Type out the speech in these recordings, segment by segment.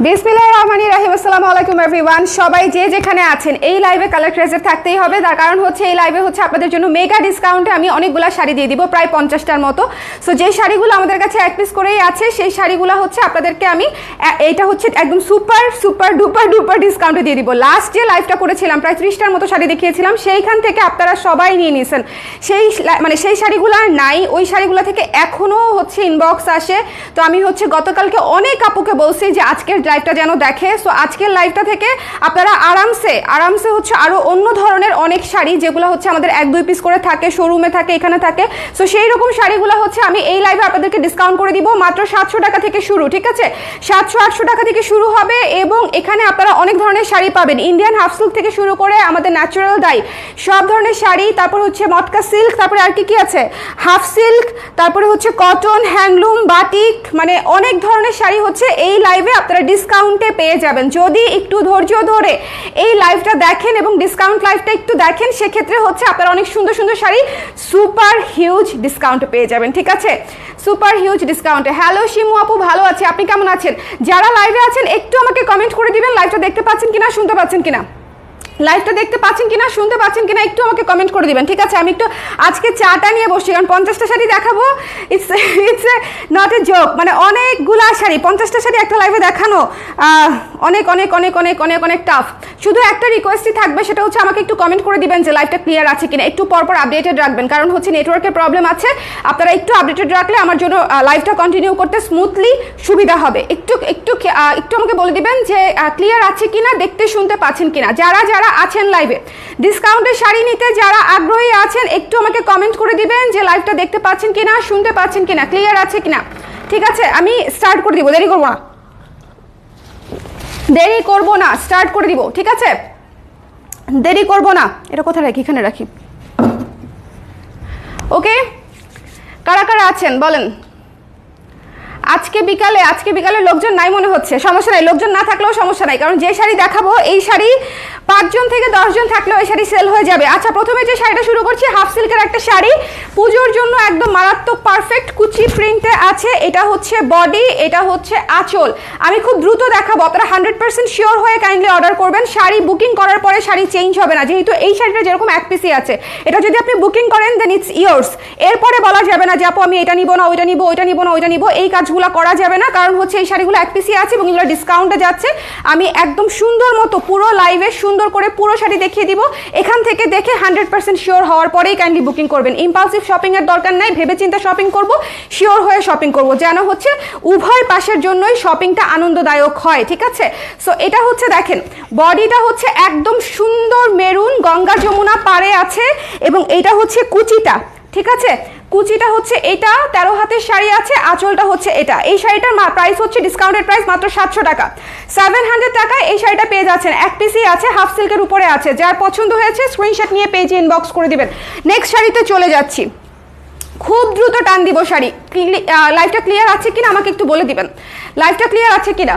বিসমিল্লাহির রহমানির রহিম। আসসালামু আলাইকুম এভরিওয়ান। সবাই যে যেখানে আছেন এই লাইভে কালার ক্রেজের থাকতেই হবে, তার কারণ হচ্ছে এই লাইভে হচ্ছে আপনাদের জন্য মেগা ডিসকাউন্টে আমি অনেকগুলো শাড়ি দিয়ে দিব, প্রায় 50টার মতো। সো যে শাড়িগুলো আমাদের কাছে এক পিস করেই আছে সেই শাড়িগুলো হচ্ছে আপনাদেরকে আমি এইটা হচ্ছে একদম সুপার সুপার ডুপার ডুপার ডিসকাউন্টে দিয়ে দিব। লাস্ট যে লাইভটা করেছিলাম প্রায় 30টার মতো শাড়ি দেখিয়েছিলাম, সেইখান থেকে আপনারা সবাই নিয়ে নিয়েছেন। সেই শাড়িগুলো আর নাই, ওই শাড়িগুলো থেকে এখনও হচ্ছে ইনবক্স আসে। তো আমি হচ্ছে গতকালকে অনেক আপুকে বলছি যে আজকের লাইভটা যেন দেখে। সো আজকের লাইভটা থেকে আপনারা আরামসে হচ্ছে আরো অন্য ধরনের অনেক শাড়ি যেগুলো হচ্ছে আমাদের 1-2 পিস করে থাকে, শোরুমে থাকে, এখানে থাকে। সো সেই রকম শাড়িগুলো হচ্ছে আমি এই লাইভে আপনাদেরকে ডিসকাউন্ট করে দিব। মাত্র 700 টাকা থেকে শুরু, ঠিক আছে? 700-800 টাকা থেকে শুরু হবে এবং এখানে আপনারা অনেক ধরনের শাড়ি পাবেন। ইন্ডিয়ান হাফ সিল্ক থেকে শুরু করে আমাদের ন্যাচারাল ডাই সব ধরনের শাড়ি, তারপর হচ্ছে মটকা সিল্ক, তারপরে আর কি আছে হাফ সিল্ক, তারপরে হচ্ছে কটন, হ্যান্ডলুম, বাটিক, মানে অনেক ধরনের শাড়ি হচ্ছে এই লাইভে আপনারা ডিসকাউন্টে পেয়ে যাবেন। যদি একটু ধৈর্য ধরে এই লাইভটা দেখেন এবং ডিসকাউন্ট লাইভটা একটু দেখেন, সেক্ষেত্রে হচ্ছে আপনারা অনেক সুন্দর সুন্দর শাড়ি সুপার হিউজ ডিসকাউন্টে পেয়ে যাবেন, ঠিক আছে? সুপার হিউজ ডিসকাউন্টে। হ্যালো শিমু আপু, ভালো আছে, আপনি কেমন আছেন? যারা লাইভে আছেন একটু আমাকে কমেন্ট করে দিবেন লাইভটা দেখতে পাচ্ছেন কিনা, শুনতে পাচ্ছেন কিনা, লাইভটা দেখতে পাচ্ছেন কিনা, শুনতে পাচ্ছেন কিনা, একটু আমাকে কমেন্ট করে দিবেন, ঠিক আছে? আমি একটু আজকে চাটা নিয়ে বসছি, কারণ 50টা শাড়ি দেখাবো। ইটস নট এ জোক, মানে অনেকগুলা শাড়ি, 50টা শাড়ি একটা লাইভে দেখানো অনেক অনেক অনেক অনেক অনেক অনেক টাফ। শুধু একটা রিকোয়েস্টই থাকবে, সেটা হচ্ছে আমাকে একটু কমেন্ট করে দিবেন যে লাইভটা ক্লিয়ার আছে কিনা, একটু পরপর আপডেটেড রাখবেন, কারণ হচ্ছে নেটওয়ার্কের প্রবলেম আছে। আপনারা একটু আপডেটেড রাখলে আমার জন্য লাইভটা কন্টিনিউ করতে স্মুথলি সুবিধা হবে। একটু আমাকে বলে দিবেন যে ক্লিয়ার আছে কিনা, দেখতে শুনতে পাচ্ছেন কিনা। যারা আছেন লাইভে ডিসকাউন্টের শাড়ি নিতে যারা আগ্রহী আছেন একটু আমাকে কমেন্ট করে দিবেন যে লাইভটা দেখতে পাচ্ছেন কিনা, শুনতে পাচ্ছেন কিনা, ক্লিয়ার আছে কিনা, ঠিক আছে? আমি স্টার্ট করে দিব, দেরি করব না, স্টার্ট করে দিব, ঠিক আছে? দেরি করব না। এটা কোথায় রাখি? এখানে রাখি। ওকে, কারা কারা আছেন বলেন। আজকে বিকালে লোকজন নাই মনে হচ্ছে। সমস্যা নাই, লোকজন না থাকলেও সমস্যা নাই, কারণ যে শাড়ি দেখাবো এই শাড়ি 5 জন থেকে 10 জন থাকলেও এই শাড়ি সেল হয়ে যাবে। আচ্ছা, প্রথমে যে শাড়িটা শুরু করছি হাফ সিল্কের একটা শাড়ি, পুজোর জন্য একদম মারাত্মক পারফেক্ট কুচি প্রিন্টে আছে। এটা হচ্ছে বডি, এটা হচ্ছে আঁচল। আমি খুব দ্রুত দেখাবো, আপনারা 100% শিওর হয়ে কাইন্ডলি অর্ডার করবেন। শাড়ি বুকিং করার পরে শাড়ি চেঞ্জ হবে না, যেহেতু এই শাড়িটা যেরকম এক পিসি আছে, এটা যদি আপনি বুকিং করেন দেন ইটস ইয়ার্স। এরপরে বলা যাবে না যে আপু আমি এটা নিব না, ওইটা নিব, ওইটা নিব না, ওইটা নিব, এই কাজগুলো করা যাবে না, কারণ হচ্ছে এই শাড়িগুলো এক পিসি আছে এবং এগুলো ডিসকাউন্টে যাচ্ছে। আমি একদম সুন্দর মতো পুরো লাইভে সুন্দর করে পুরো শাড়ি দেখিয়ে দিব। এখান থেকে দেখে 100% শিওর হওয়ার পরেই কাইন্ডলি বুকিং করবেন। ইম্পালসিভ শপিং এর দরকার নাই, ভেবে চিন্তে শপিং করব, শিওর হয়ে শপিং করব, যেন হচ্ছে উভয় পাশের জন্যই শপিংটা আনন্দদায়ক হয়, ঠিক আছে? সো এটা হচ্ছে দেখেন, বডিটা হচ্ছে একদম সুন্দর মেরুন গঙ্গা যমুনা পাড়ে আছে এবং এটা হচ্ছে কুচিটা, ঠিক আছে? কুচিটা হচ্ছে এটা 13 হাতের শাড়ি আছে, আঁচলটা হচ্ছে এটা। এই শাড়িটার প্রাইস হচ্ছে ডিসকাউন্টেড প্রাইস মাত্র 700 টাকা। 700 টাকায় এই শাড়িটা পেয়ে যাচ্ছেন। এক পিসই আছে, হাফ সিল্কের উপরে আছে। যার পছন্দ হয়েছে স্ক্রিনশট নিয়ে পেজে ইনবক্স করে দিবেন। নেক্সট শাড়িতে চলে যাচ্ছি, খুব দ্রুত টান দিব শাড়ি। লাইভটা ক্লিয়ার আছে কিনা আমাকে একটু বলে দিবেন, লাইভটা ক্লিয়ার আছে কিনা।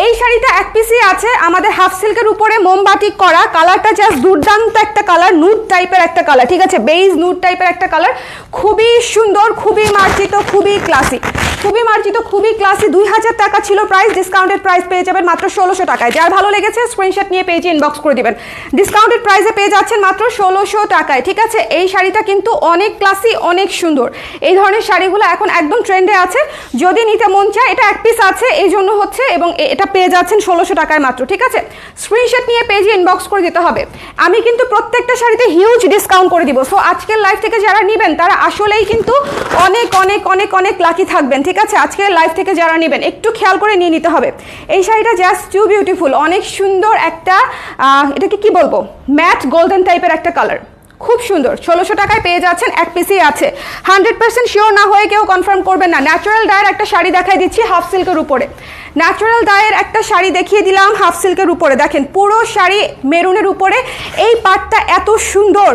এই শাড়িটা এক পিসই আছে, আমাদের হাফ সিল্কের উপরে মোমবাটিক করা। কালারটা জাস্ট দুর্দান্ত একটা কালার, নুড টাইপের একটা কালার, ঠিক আছে? বেজ নুড টাইপের একটা কালার, খুবই সুন্দর, খুবই মার্জিত, খুবই ক্লাসি, খুবই মার্জিত, খুবই ক্লাসি। 2000 টাকা ছিল প্রাইস, ডিসকাউন্টেড প্রাইস পেয়ে যাবেন মাত্র 1600 টাকায়। যার ভালো লেগেছে স্ক্রিনশট নিয়ে পেজে ইনবক্স করে দিবেন। ডিসকাউন্টেড প্রাইসে পেয়ে যাচ্ছেন মাত্র 1600 টাকায়, ঠিক আছে? এই শাড়িটা কিন্তু অনেক ক্লাসি, অনেক সুন্দর। এই ধরনের শাড়িগুলো এখন একদম ট্রেন্ডে আছে, যদি নিতে মন চায়। এটা এক পিস আছে এই জন্য হচ্ছে, এবং এটা পেয়ে যাচ্ছেন 1600 টাকায় মাত্র, ঠিক আছে? স্ক্রিনশট নিয়ে পেজে ইনবক্স করে দিতে হবে। আমি কিন্তু প্রত্যেকটা শাড়িতে হিউজ ডিসকাউন্ট করে দিব। সো আজকের লাইভ থেকে যারা নেবেন তারা আসলেই কিন্তু অনেক অনেক অনেক অনেক লাকি থাকবেন, ঠিক আছে? আজকের লাইভ থেকে যারা নেবেন একটু খেয়াল করে নিয়ে নিতে হবে। এই শাড়িটা জাস্ট টু বিউটিফুল, অনেক সুন্দর একটা, এটাকে কি বলবো, ম্যাট গোল্ডেন টাইপের একটা কালার, খুব সুন্দর। 1600 টাকায় পেয়ে যাচ্ছেন, এক পিসই আছে। 100% শিওর না হয়ে কেউ কনফার্ম করবেন না। ন্যাচারাল ডায়ের একটা শাড়ি দেখাই দিচ্ছি হাফ সিল্কের উপরে। ন্যাচারাল ডায়ের একটা শাড়ি দেখিয়ে দিলাম হাফ সিল্কের উপরে। দেখেন পুরো শাড়ি মেরুনের উপরে, এই পাটটা এত সুন্দর,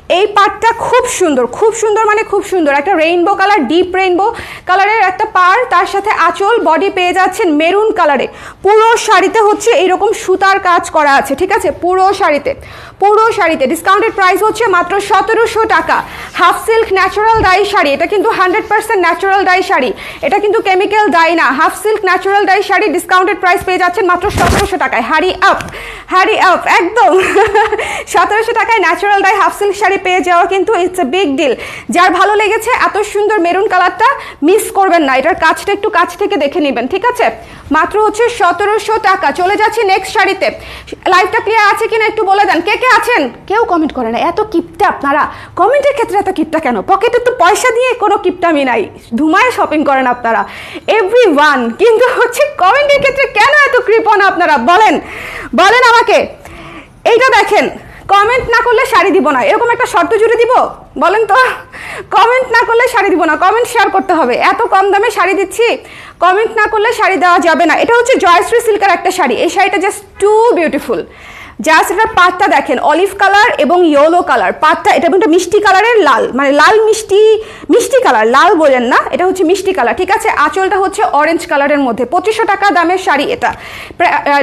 এই পাড়টা খুব সুন্দর মানে খুব সুন্দর, একটা রেইনবো কালার, ডিপ রেইনবো কালারের একটা পাড়, তার সাথে আঁচল, বডি পেয়ে যাচ্ছেন মেরুন কালারে। পুরো শাড়িতে হচ্ছে এরকম সুতার কাজ করা আছে, ঠিক আছে, পুরো শাড়িতে ডিসকাউন্টেড প্রাইস হচ্ছে মাত্র 1700 টাকা। Half silk natural die sari, এটা কিন্তু 100% ন্যাচারাল ডাই শাড়ি, এটা কিন্তু কেমিক্যাল ডাই না। Half silk natural die sari discounted price পেয়ে যাচ্ছেন মাত্র 1700 টাকায়। হারি আপ একদম 1700 টাকায় natural die half silk sari পেয়ে যাওয়া কিন্তু ইটস এ বিগ ডিল। যার ভালো লেগেছে এত সুন্দর মেরুন কালারটা মিস করবেন না, এটার কাজটা একটু কাছ থেকে দেখে নেবেন, ঠিক আছে, মাত্র হচ্ছে 1700 টাকা। চলে যাচ্ছি নেক্সট শাড়িতে। লাইভটা ক্লিয়ার আছে কিনা একটু বলে দেন, কে আছেন? কেউ কমেন্ট করে না, এত কিপটা আপনারা, কমেন্টের ক্ষেত্রে এত কিপটা কেন? পকেটে তো পয়সা দিয়ে কোনো কিপটামি নাই, ধুমায় শপিং করেন আপনারা এভরিওয়ান, কিন্তু হচ্ছে কমেন্টের ক্ষেত্রে কেন এত কৃপণ আপনারা? বলেন আমাকে। এইটা দেখেন, কমেন্ট না করলে শাড়ি দিব না, এরকম একটা শর্ত জুড়ে দিব? বলেন তো, কমেন্ট না করলে শাড়ি দিব না, কমেন্ট শেয়ার করতে হবে। এত কম দামে শাড়ি দিচ্ছি, কমেন্ট না করলে শাড়ি দেওয়া যাবে না। এটা হচ্ছে জয়শ্রী সিল্কের একটা শাড়ি, এই শাড়িটা জাস্ট টু বিউটিফুল। জাস্ট এটার পাটটা দেখেন, অলিভ কালার এবং ইয়েলো কালার পাটটা, এটা কিন্তু মিষ্টি কালারের লাল, মানে লাল মিষ্টি কালার, লাল বলেন না, এটা হচ্ছে মিষ্টি কালার, ঠিক আছে। আঁচলটা হচ্ছে অরেঞ্জ কালারের মধ্যে। 2500 টাকা দামের শাড়ি, এটা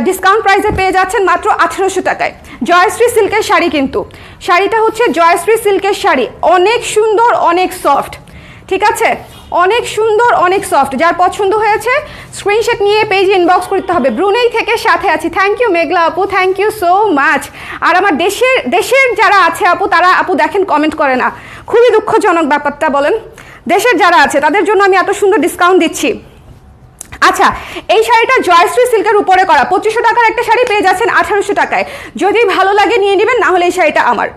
ডিসকাউন্ট প্রাইসে পেয়ে যাচ্ছেন মাত্র 1800 টাকায়। জয়শ্রী সিল্কের শাড়ি, কিন্তু শাড়িটা হচ্ছে জয়শ্রী সিল্কের শাড়ি, অনেক সুন্দর, অনেক সফট, ঠিক আছে, অনেক সুন্দর, অনেক সফট। যার পছন্দ হয়েছে স্ক্রিনশট নিয়ে পেজে ইনবক্স করতে হবে। ব্রুনেই থেকে সাথে আছি, থ্যাংক ইউ মেঘলা আপু, থ্যাংক ইউ সো মাচ। আর আমার দেশের যারা আছে আপু, তারা আপু দেখেন কমেন্ট করে না, খুবই দুঃখজনক ব্যাপারটা। বলেন, দেশের যারা আছে তাদের জন্য আমি এত সুন্দর ডিসকাউন্ট দিচ্ছি। আচ্ছা, এই শাড়িটা জয়শ্রী সিল্কের উপরে করা, 2500 টাকার একটা শাড়ি পেয়ে যাচ্ছেন 1800 টাকায়। যদি ভালো লাগে নিয়ে নেবেন, না হলে এই শাড়িটা আমার।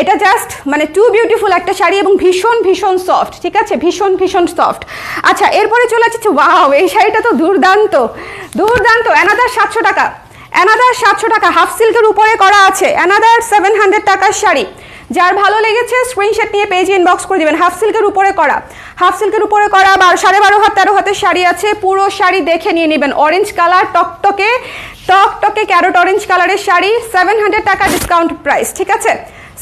এটা জাস্ট মানে টু বিউটিফুল একটা শাড়ি এবং ভীষণ সফট, ঠিক আছে, ভীষণ সফট। আচ্ছা, এরপরে চলে আসছে, ওয়াও, এই শাড়িটা তো দুর্দান্ত। অ্যানাদার 700 টাকা, অ্যানাদার 700 টাকা, হাফ সিল্কের উপরে করা আছে, অ্যানাদার 700 টাকার শাড়ি। যার ভালো লেগেছে স্ক্রিনশট নিয়ে পেজে ইনবক্স করে দিবেন। হাফ সিল্কের উপরে করা 12.5 হাত 13 হাতের শাড়ি আছে, পুরো শাড়ি দেখে নিয়ে নেবেন। অরেঞ্জ কালার, টকটকে ক্যারট অরেঞ্জ কালারের শাড়ি, 700 টাকা ডিসকাউন্ট প্রাইস, ঠিক আছে,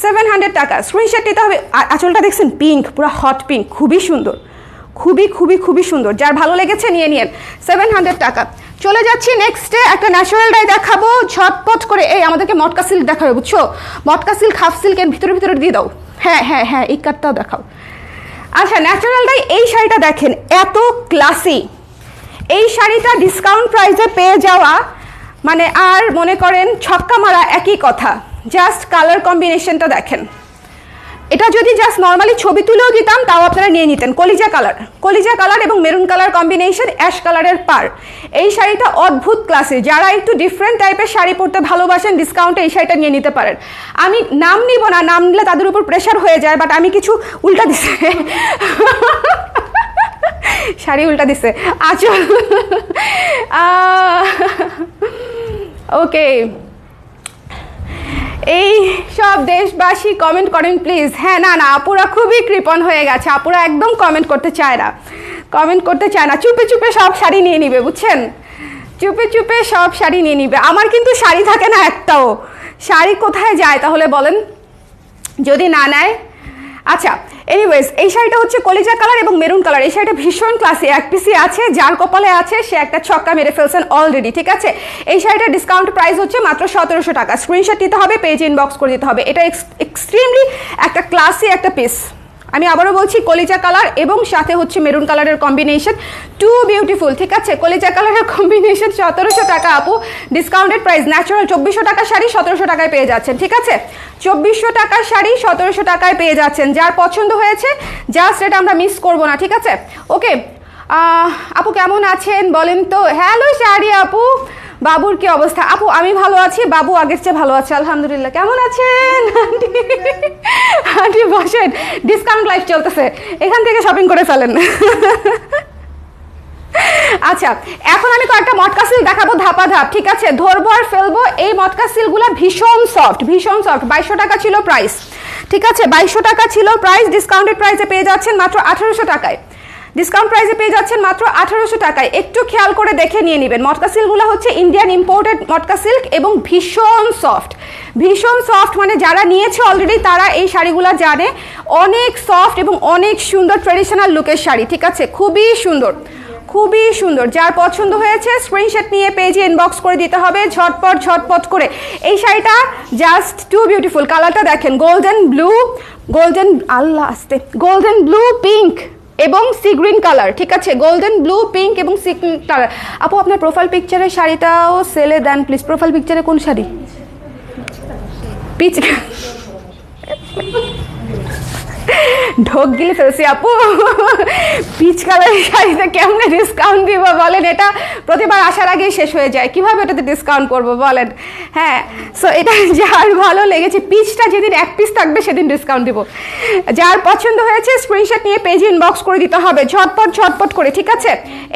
700 টাকা। স্ক্রিনশট নিতে হবে। আঁচলটা দেখছেন, পিঙ্ক, পুরো হট পিঙ্ক, খুবই সুন্দর, খুবই সুন্দর। যার ভালো লেগেছে নিয়ে নিন, 700 টাকা। চলে যাচ্ছি নেক্সটে, একটা ন্যাচারাল ডাই দেখাবো ঝটপট করে। এই আমাদেরকে মটকা সিল্ক দেখাবে, বুঝছো, মটকা সিল্ক, হাফ সিল্কের ভিতরে দিয়ে দাও। হ্যাঁ, এই কাটটাও দেখাও। আচ্ছা, ন্যাচারাল ডাই এই শাড়িটা দেখেন, এত ক্লাসি। এই শাড়িটা ডিসকাউন্ট প্রাইসে পেয়ে যাওয়া মানে আর মনে করেন ছক্কা মারা একই কথা। জাস্ট কালার কম্বিনেশনটা দেখেন, এটা যদি জাস্ট নর্মালি ছবি তুলেও দিতাম তাও আপনারা নিয়ে নিতেন। কলিজা কালার এবং মেরুন কালার কম্বিনেশন, অ্যাশ কালারের পার। এই শাড়িটা অদ্ভুত ক্লাসে, যারা একটু ডিফারেন্ট টাইপের শাড়ি পরতে ভালোবাসেন ডিসকাউন্টে এই শাড়িটা নিয়ে নিতে পারেন। আমি নাম নিব না, নাম নিলে তাদের উপর প্রেশার হয়ে যায়, বাট আমি কিছু উল্টা দিছে শাড়ি উল্টা দিছে, আচল ওকে। এই সব দেশবাসী কমেন্ট করেন প্লিজ। হ্যাঁ, না আপুরা খুবই কৃপণ হয়ে গেছে, আপুরা একদম কমেন্ট করতে চায় না, চুপে সব শাড়ি নিয়ে নিবে, বুঝছেন, চুপে সব শাড়ি নিয়ে নিবে। আমার কিন্তু শাড়ি থাকে না একটাও, শাড়ি কোথায় যায় তাহলে বলেন যদি না নেয়? আচ্ছা, এনিওয়েজ, এই শাড়িটা হচ্ছে কলিজা কালার এবং মেরুন কালার। এই শাড়িটা ভীষণ ক্লাসি, এক পিসি আছে, যার কপালে আছে সে একটা ছক্কা মেরে ফেলছেন অলরেডি, ঠিক আছে। এই শাড়িটার ডিসকাউন্ট প্রাইস হচ্ছে মাত্র 1700 টাকা। স্ক্রিনশট নিতে হবে, পেজে ইনবক্স করে দিতে হবে। এটা এক্সট্রিমলি একটা ক্লাসি একটা পিস। আমি আবারও বলছি, কলিজা কালার এবং সাথে হচ্ছে মেরুন কালারের কম্বিনেশন, টু বিউটিফুল, ঠিক আছে। কলিজা কালারের কম্বিনেশন 1700 টাকা আপু, ডিসকাউন্টেড প্রাইস। ন্যাচারাল 2400 টাকার শাড়ি 1700 টাকায় পেয়ে যাচ্ছেন, ঠিক আছে, 2400 টাকার শাড়ি 1700 টাকায় পেয়ে যাচ্ছেন। যার পছন্দ হয়েছে জাস্ট এটা আমরা মিস করবো না, ঠিক আছে, ওকে। আপু কেমন আছেন বলেন তো? হ্যালো শাড়ি আপু, বাবুর কি অবস্থা? আপু আমি ভালো আছি, বাবু আগের চেয়ে ভালো আছে আলহামদুলিল্লাহ। কেমন আছেন আন্টি? বসেন, ডিসকাউন্ট লাইফ চলতেছে, এখান থেকে শপিং করে ফেলেন। আচ্ছা, এখন আমি কয়েকটা মটকা সিল্ক দেখাবো ধাপা ধাপ, ঠিক আছে, ধরবো আর ফেলবো। এই মটকা সিল্কগুলো ভীষণ সফট। 2200 টাকা ছিল প্রাইস, ঠিক আছে, 2200 টাকা ছিল প্রাইস, ডিসকাউন্টেড প্রাইসে পেয়ে যাচ্ছেন মাত্র 1800 টাকায়। ডিসকাউন্ট প্রাইসে পেয়ে যাচ্ছেন মাত্র 1800 টাকায়। একটু খেয়াল করে দেখে নিয়ে নেবেন। মটকা সিল্কগুলো হচ্ছে ইন্ডিয়ান ইম্পোর্টেড মটকা সিল্ক এবং ভীষণ সফট, ভীষণ সফট, মানে যারা নিয়েছে অলরেডি তারা এই শাড়িগুলো জানে। অনেক সফট এবং অনেক সুন্দর ট্রেডিশনাল লুকের শাড়ি, ঠিক আছে, খুবই সুন্দর, খুবই সুন্দর। যার পছন্দ হয়েছে স্ক্রিনশট নিয়ে পেজে ইনবক্স করে দিতে হবে ঝটপট ঝটপট করে। এই শাড়িটা জাস্ট টু বিউটিফুল। কালারটা দেখেন, গোল্ডেন ব্লু, গোল্ডেন, আল্লাহ আসতে, গোল্ডেন ব্লু পিঙ্ক এবং সি গ্রিন কালার, ঠিক আছে, গোল্ডেন ব্লু পিঙ্ক এবং সি গ্রিন কালার। আপু আপনার প্রোফাইল পিকচারের শাড়িটাও সেলে দেন প্লিজ। প্রোফাইল পিকচারে কোন শাড়ি? পিচ ঢোক গিলে ফেলছি আপু। পিচ কালারের শাড়িতে কেমনে ডিসকাউন্ট দিব বলেন? এটা প্রতিবার আসার আগেই শেষ হয়ে যায়, কিভাবে ওটাতে ডিসকাউন্ট করবো বলেন? হ্যাঁ, সো এটা যার ভালো লেগেছে, পিচটা যেদিন এক পিস থাকবে সেদিন ডিসকাউন্ট দিব। যার পছন্দ হয়েছে স্ক্রিনশট নিয়ে পেজে ইনবক্স করে দিতে হবে ঝটপট ঝটপট করে, ঠিক আছে।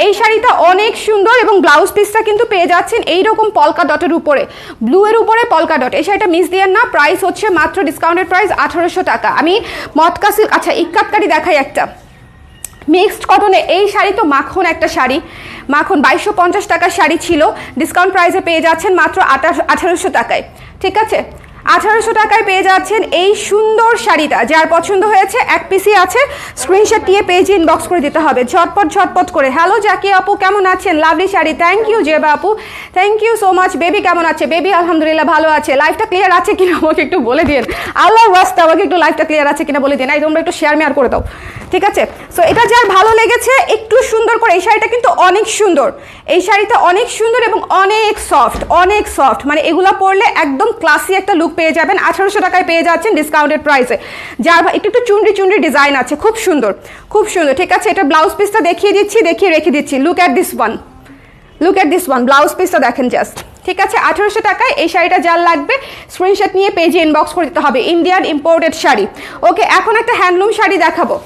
এই শাড়িটা অনেক সুন্দর এবং ব্লাউজ পিসটা কিন্তু পেয়ে যাচ্ছেন এইরকম পলকা ডটের উপরে, ব্লু এর উপরে পলকা ডট। এই শাড়িটা মিস দিয়েন না। প্রাইস হচ্ছে মাত্র ডিসকাউন্টেড প্রাইস 1800 টাকা। আমি মটকা সিল্ক, আচ্ছা ইক্কাতকারি দেখাই একটা মিক্সড কটনে। এই শাড়ি তো মাখন একটা শাড়ি, মাখন 2250 টাকার শাড়ি ছিল, ডিসকাউন্ট প্রাইসে পেয়ে যাচ্ছেন মাত্র 1800 টাকায়, ঠিক আছে। 1800 টাকায় পেয়ে যাচ্ছেন এই সুন্দর শাড়িটা। যার পছন্দ হয়েছে এক পিসই আছে, স্ক্রিনশট দিয়ে পেজে ইনবক্স করে দিতে হবে ঝটপট ঝটপট করে। হ্যালো জাকি আপু কেমন আছেন? Lovely sari, thank you Zeba আপু, thank you so much. Baby কেমন আছে? বেবি আলহামদুলিল্লাহ ভালো আছে। লাইভটা ক্লিয়ার আছে কিনা আমাকে একটু বলে দিন, আল্লাহর ওয়াস্তে আমাকে একটু লাইভটা ক্লিয়ার আছে কিনা বলে দিন। এই তোমরা একটু শেয়ার মেয়ার করে দাও, ঠিক আছে। সো এটা যার ভালো লেগেছে একটু সুন্দর করে, এই শাড়িটা কিন্তু অনেক সুন্দর, এই শাড়িটা অনেক সুন্দর এবং অনেক সফট, অনেক সফট, মানে এগুলো পরলে একদম ক্লাসি একটা লুক পেয়ে যাবেন। 1800 টাকায় পেয়ে যাচ্ছেন ডিসকাউন্টেড প্রাইসে। যার একটু একটু চুনরি চুনরি ডিজাইন আছে, খুব সুন্দর, খুব সুন্দর, ঠিক আছে। এটা ব্লাউজ পিসটা দেখিয়ে দিচ্ছি, দেখিয়ে রেখে দিচ্ছি। Look at this one, look at this one, blouse পিসটা দেখেন জাস্ট, ঠিক আছে। 1800 টাকায় এই শাড়িটা যার লাগবে স্ক্রিনশট নিয়ে পেজে ইনবক্স করে দিতে হবে। Indian imported sari. ওকে, এখন একটা হ্যান্ডলুম শাড়ি দেখাবো,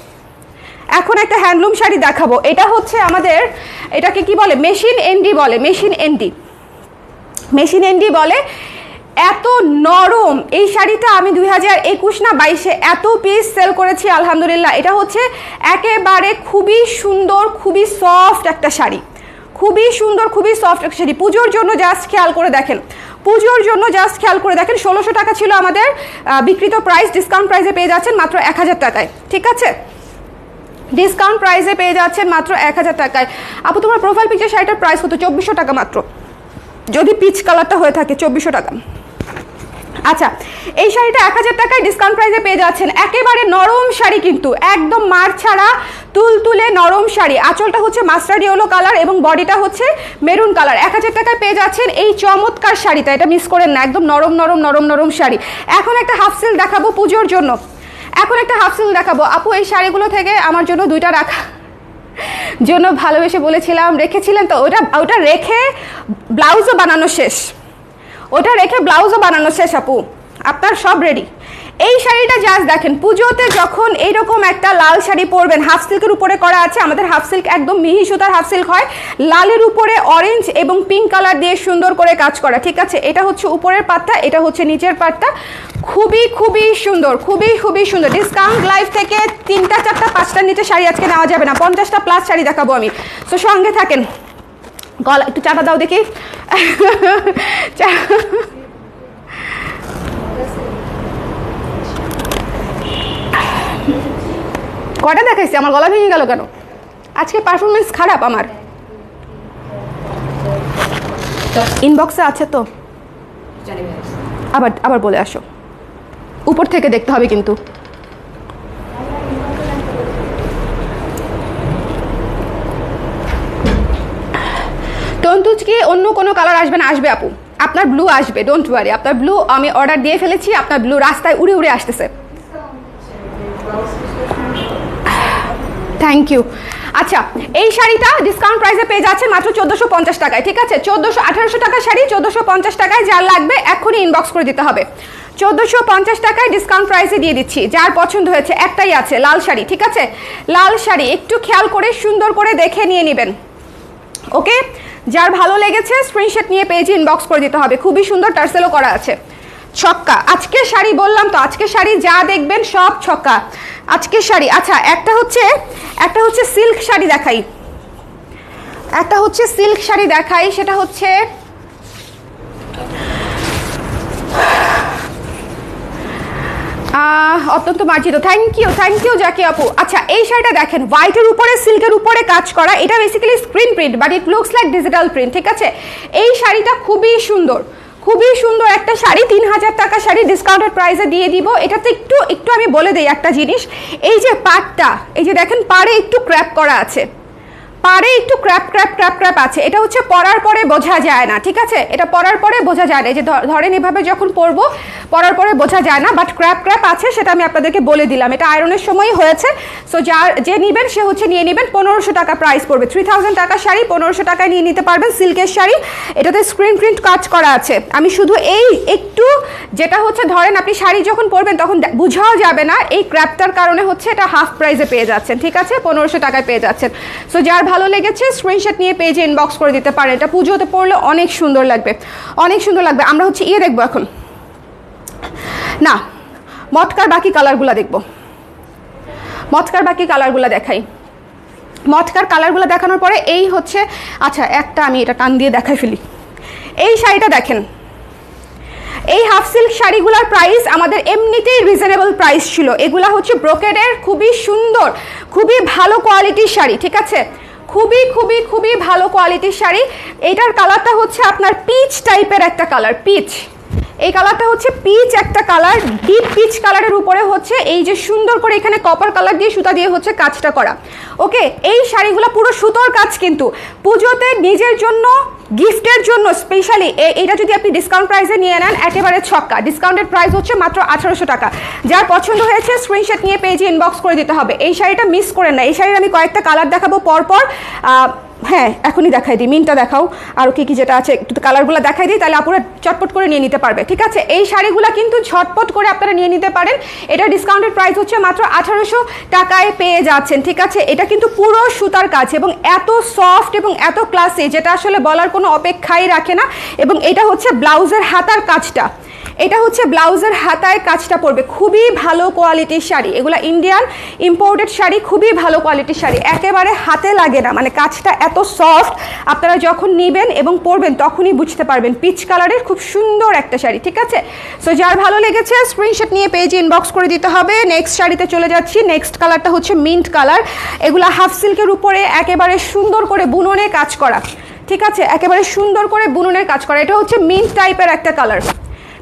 এখন একটা হ্যান্ডলুম শাড়ি দেখাবো। এটা হচ্ছে আমাদের, এটাকে কি বলে, মেশিন এন্ডি বলে, মেশিন এন্ডি, মেশিন এন্ডি বলে। এত নরম এই শাড়িটা আমি 2021 না 22-এ এত পিস সেল করেছি আলহামদুলিল্লাহ। এটা হচ্ছে একেবারে খুবই সুন্দর, খুবই সফট একটা শাড়ি, খুবই সুন্দর, খুবই সফট একটা শাড়ি। পুজোর জন্য জাস্ট খেয়াল করে দেখেন, পুজোর জন্য জাস্ট খেয়াল করে দেখেন। 1600 টাকা ছিল আমাদের বিক্রিত প্রাইস, ডিসকাউন্ট প্রাইসে পেয়ে যাচ্ছেন মাত্র 1000 টাকায়, ঠিক আছে। ডিসকাউন্ট প্রাইসে পেয়ে যাচ্ছেন মাত্র 1000 টাকায়। আপু তোমার প্রোফাইল পিকচার শাড়িটার প্রাইস কত? 2400 টাকা মাত্র, যদি পিচ কালারটা হয়ে থাকে 2400 টাকা। আচ্ছা, এই শাড়িটা 1000 টাকায় ডিসকাউন্ট প্রাইসে পেয়ে যাচ্ছেন। একেবারে নরম শাড়ি কিন্তু, একদম মার ছাড়া তুলতুলে নরম শাড়ি। আঁচলটা হচ্ছে মাস্টার্ড ইয়েলো কালার এবং বডিটা হচ্ছে মেরুন কালার। 1000 টাকায় পেয়ে যাচ্ছেন এই চমৎকার শাড়িটা, এটা মিস করেন না, একদম নরম নরম নরম নরম শাড়ি। এখন একটা হাফ সিল দেখাবো পুজোর জন্য, এখন একটা হাফ সিল দেখাবো। আপু এই শাড়িগুলো থেকে আমার জন্য 2টা রাখা জন্য ভালোবেসে বলেছিলাম, রেখেছিলেন তো? ওটা রেখে ব্লাউজও বানানো শেষ, ওটা রেখে ব্লাউজও বানানো শেষ আপু, আপনার সব রেডি। এই শাড়িটা জাস্ট দেখেন, পুজোতে যখন এইরকম একটা লাল শাড়ি পরবেন, হাফ সিল্কের উপরে করা আছে, আমাদের হাফ সিল্ক একদম মিহি সুতার হাফ সিল্ক হয়, লালের উপরে অরেঞ্জ এবং পিঙ্ক কালার দিয়ে সুন্দর করে কাজ করা, ঠিক আছে। এটা হচ্ছে উপরের পাটটা, এটা হচ্ছে নিচের পাটটা, খুবই খুবই সুন্দর, খুবই খুবই সুন্দর। ডিসকাউন্ট লাইভ থেকে 3টা 4টা 5টার নিচে শাড়ি আজকে নেওয়া যাবে না, 50টা প্লাস শাড়ি দেখাবো আমি, তো সঙ্গে থাকেন। গলা একটু চাটা দাও দেখি। কটা দেখাইছি? আমার গলা ভেঙে গেল কেন? আজকে পারফরমেন্স খারাপ আমার। ইনবক্সে আছে তো, আবার আবার বলে আসো, উপর থেকে দেখতে হবে কিন্তু। তন্তুজ কি অন্য কোনো কালার আসবে না? আসবে আপু, আপনার ব্লু আসবে, ডোন্ট ওয়ারি। আপনার ব্লু আমি অর্ডার দিয়ে ফেলেছি, আপনার ব্লু রাস্তায় উড়ে উড়ে আসতেছে। Thank you. আচ্ছা, এই শাড়িটা ডিসকাউন্ট প্রাইসে পেয়ে যাচ্ছেন মাত্র 1450 টাকায়, ঠিক আছে। 1800 টাকার শাড়ি 1450 টাকায়, যার লাগবে এখনই ইনবক্স করে দিতে হবে। 1450 টাকায় ডিসকাউন্ট প্রাইসে দিয়ে দিচ্ছি। যার পছন্দ হয়েছে, একটাই আছে লাল শাড়ি, ঠিক আছে। লাল শাড়ি একটু খেয়াল করে সুন্দর করে দেখে নিয়ে নেবেন, ওকে। যার ভালো লেগেছে স্ক্রিনশট নিয়ে পেজে ইনবক্স করে দিতে হবে। খুবই সুন্দর টার্সেলও করা আছে। ছক্কা, আজকের শাড়ি বললাম তো, আজকের শাড়ি যা দেখবেন সব ছক্কা। আজকের শাড়ি। আচ্ছা, একটা হচ্ছে সিল্ক শাড়ি দেখাই, সেটা হচ্ছে অত্যন্ত মার্জিত। থ্যাংক ইউ জাকি আপু। আচ্ছা, এই শাড়িটা দেখেন, হোয়াইটের উপরে সিল্কের উপরে কাজ করা, এটা basically screen print but it looks like digital print, ঠিক আছে। এই শাড়িটা খুবই সুন্দর একটা শাড়ি, 3000 টাকা শাড়ি, ডিসকাউন্টেড প্রাইসে দিয়ে দিব। এটাতে একটু আমি বলে দিই একটা জিনিস, এই যে পাড়টা, এই যে দেখেন পাড়ে একটু ক্র্যাপ করা আছে, আছে। এটা হচ্ছে পরার পরে বোঝা যায় না, ঠিক আছে, এটা পরার পরে বোঝা যায় না। এই যে ধরেন এভাবে যখন পরবো, পরার পরে বোঝা যায় না, বাট ক্র্যাপ আছে, সেটা আমি আপনাদেরকে বলে দিলাম। এটা আয়রনের সময়ই হয়েছে। সো যে নিবেন সে হচ্ছে নিয়ে নেবেন। 1500 টাকা প্রাইস পড়বে। 3000 টাকা শাড়ি 1500 টাকায় নিয়ে নিতে পারবেন। সিল্কের শাড়ি, এটাতে স্ক্রিন প্রিন্ট কাজ করা আছে। আমি শুধু এই একটু যেটা হচ্ছে, ধরেন আপনি শাড়ি যখন পরবেন তখন বুঝাও যাবে না, এই ক্র্যাপটার কারণে হচ্ছে এটা হাফ প্রাইসে পেয়ে যাচ্ছেন, ঠিক আছে, 1500 টাকায় পেয়ে যাচ্ছেন। সো যার ভালো লেগেছে স্ক্রিনশট নিয়ে পেজে ইনবক্স করে দিতে পারেন। এটা পুজোতে পড়লে অনেক সুন্দর লাগবে। আমরা হচ্ছে দেখবো এখন, না মটকার বাকি কালারগুলো দেখবো, দেখাই। মটকার কালারগুলো দেখানোর পরে এই হচ্ছে, আচ্ছা একটা আমি এটা টান দিয়ে দেখাই ফেলি। এই শাড়িটা দেখেন, এই হাফ সিল্ক শাড়িগুলোর প্রাইস আমাদের এমনিতেই রিজনেবল প্রাইস ছিল। এগুলা হচ্ছে ব্রোকেডের, খুবই সুন্দর, খুবই ভালো কোয়ালিটির শাড়ি, ঠিক আছে, খুবই ভালো কোয়ালিটির শাড়ি। এটার কালারটা হচ্ছে আপনার পিচ টাইপের একটা কালার, পিচ। এই কালারটা হচ্ছে পিচ একটা কালার, ডিপ পিচ কালারের উপরে হচ্ছে এই যে সুন্দর করে এখানে কপার কালার দিয়ে সুতা দিয়ে হচ্ছে কাজটা করা। ওকে, এই শাড়িগুলো পুরো সুতোর কাজ, কিন্তু পুজোতে নিজের জন্য, গিফটের জন্য স্পেশালি এইটা যদি আপনি ডিসকাউন্ট প্রাইসে নিয়ে নেন, একেবারে ছক্কা। ডিসকাউন্টেড প্রাইস হচ্ছে মাত্র 1800 টাকা। যার পছন্দ হয়েছে স্ক্রিনশট নিয়ে পেজে ইনবক্স করে দিতে হবে। এই শাড়িটা মিস করেন না। এই শাড়ির আমি কয়েকটা কালার দেখাবো পরপর। হ্যাঁ, এখনই দেখাই দিই, মিনটা দেখাও, আরও কি যেটা আছে একটু কালারগুলো দেখাই দিই, তাহলে আপনারা চটপট করে নিয়ে নিতে পারবে, ঠিক আছে। এই শাড়িগুলো কিন্তু ঝটপট করে আপনারা নিয়ে নিতে পারেন। এটা ডিসকাউন্টেড প্রাইস হচ্ছে মাত্র 1800 টাকায় পেয়ে যাচ্ছেন, ঠিক আছে। এটা কিন্তু পুরো সুতার কাজ এবং এত সফট এবং এত ক্লাসি, যেটা আসলে বলার কোনো অপেক্ষাই রাখে না। এবং এটা হচ্ছে ব্লাউজের হাতার কাজটা, কাজটা পড়বে। খুবই ভালো কোয়ালিটির শাড়ি, এগুলো ইন্ডিয়ান ইম্পোর্টেড শাড়ি, খুবই ভালো কোয়ালিটির শাড়ি, একেবারে হাতে লাগে না, মানে কাজটা এত সফট। আপনারা যখন নেবেন এবং পরবেন তখনই বুঝতে পারবেন। পিচ কালারের খুব সুন্দর একটা শাড়ি, ঠিক আছে। সো যার ভালো লেগেছে স্ক্রিনশট নিয়ে পেজে ইনবক্স করে দিতে হবে। নেক্সট শাড়িতে চলে যাচ্ছি। নেক্সট কালারটা হচ্ছে মিন্ট কালার। এগুলো হাফ সিল্কের উপরে একেবারে সুন্দর করে বুননে কাজ করা, ঠিক আছে, একেবারে সুন্দর করে বুননের কাজ করা। এটা হচ্ছে মিন্ট টাইপের একটা কালার,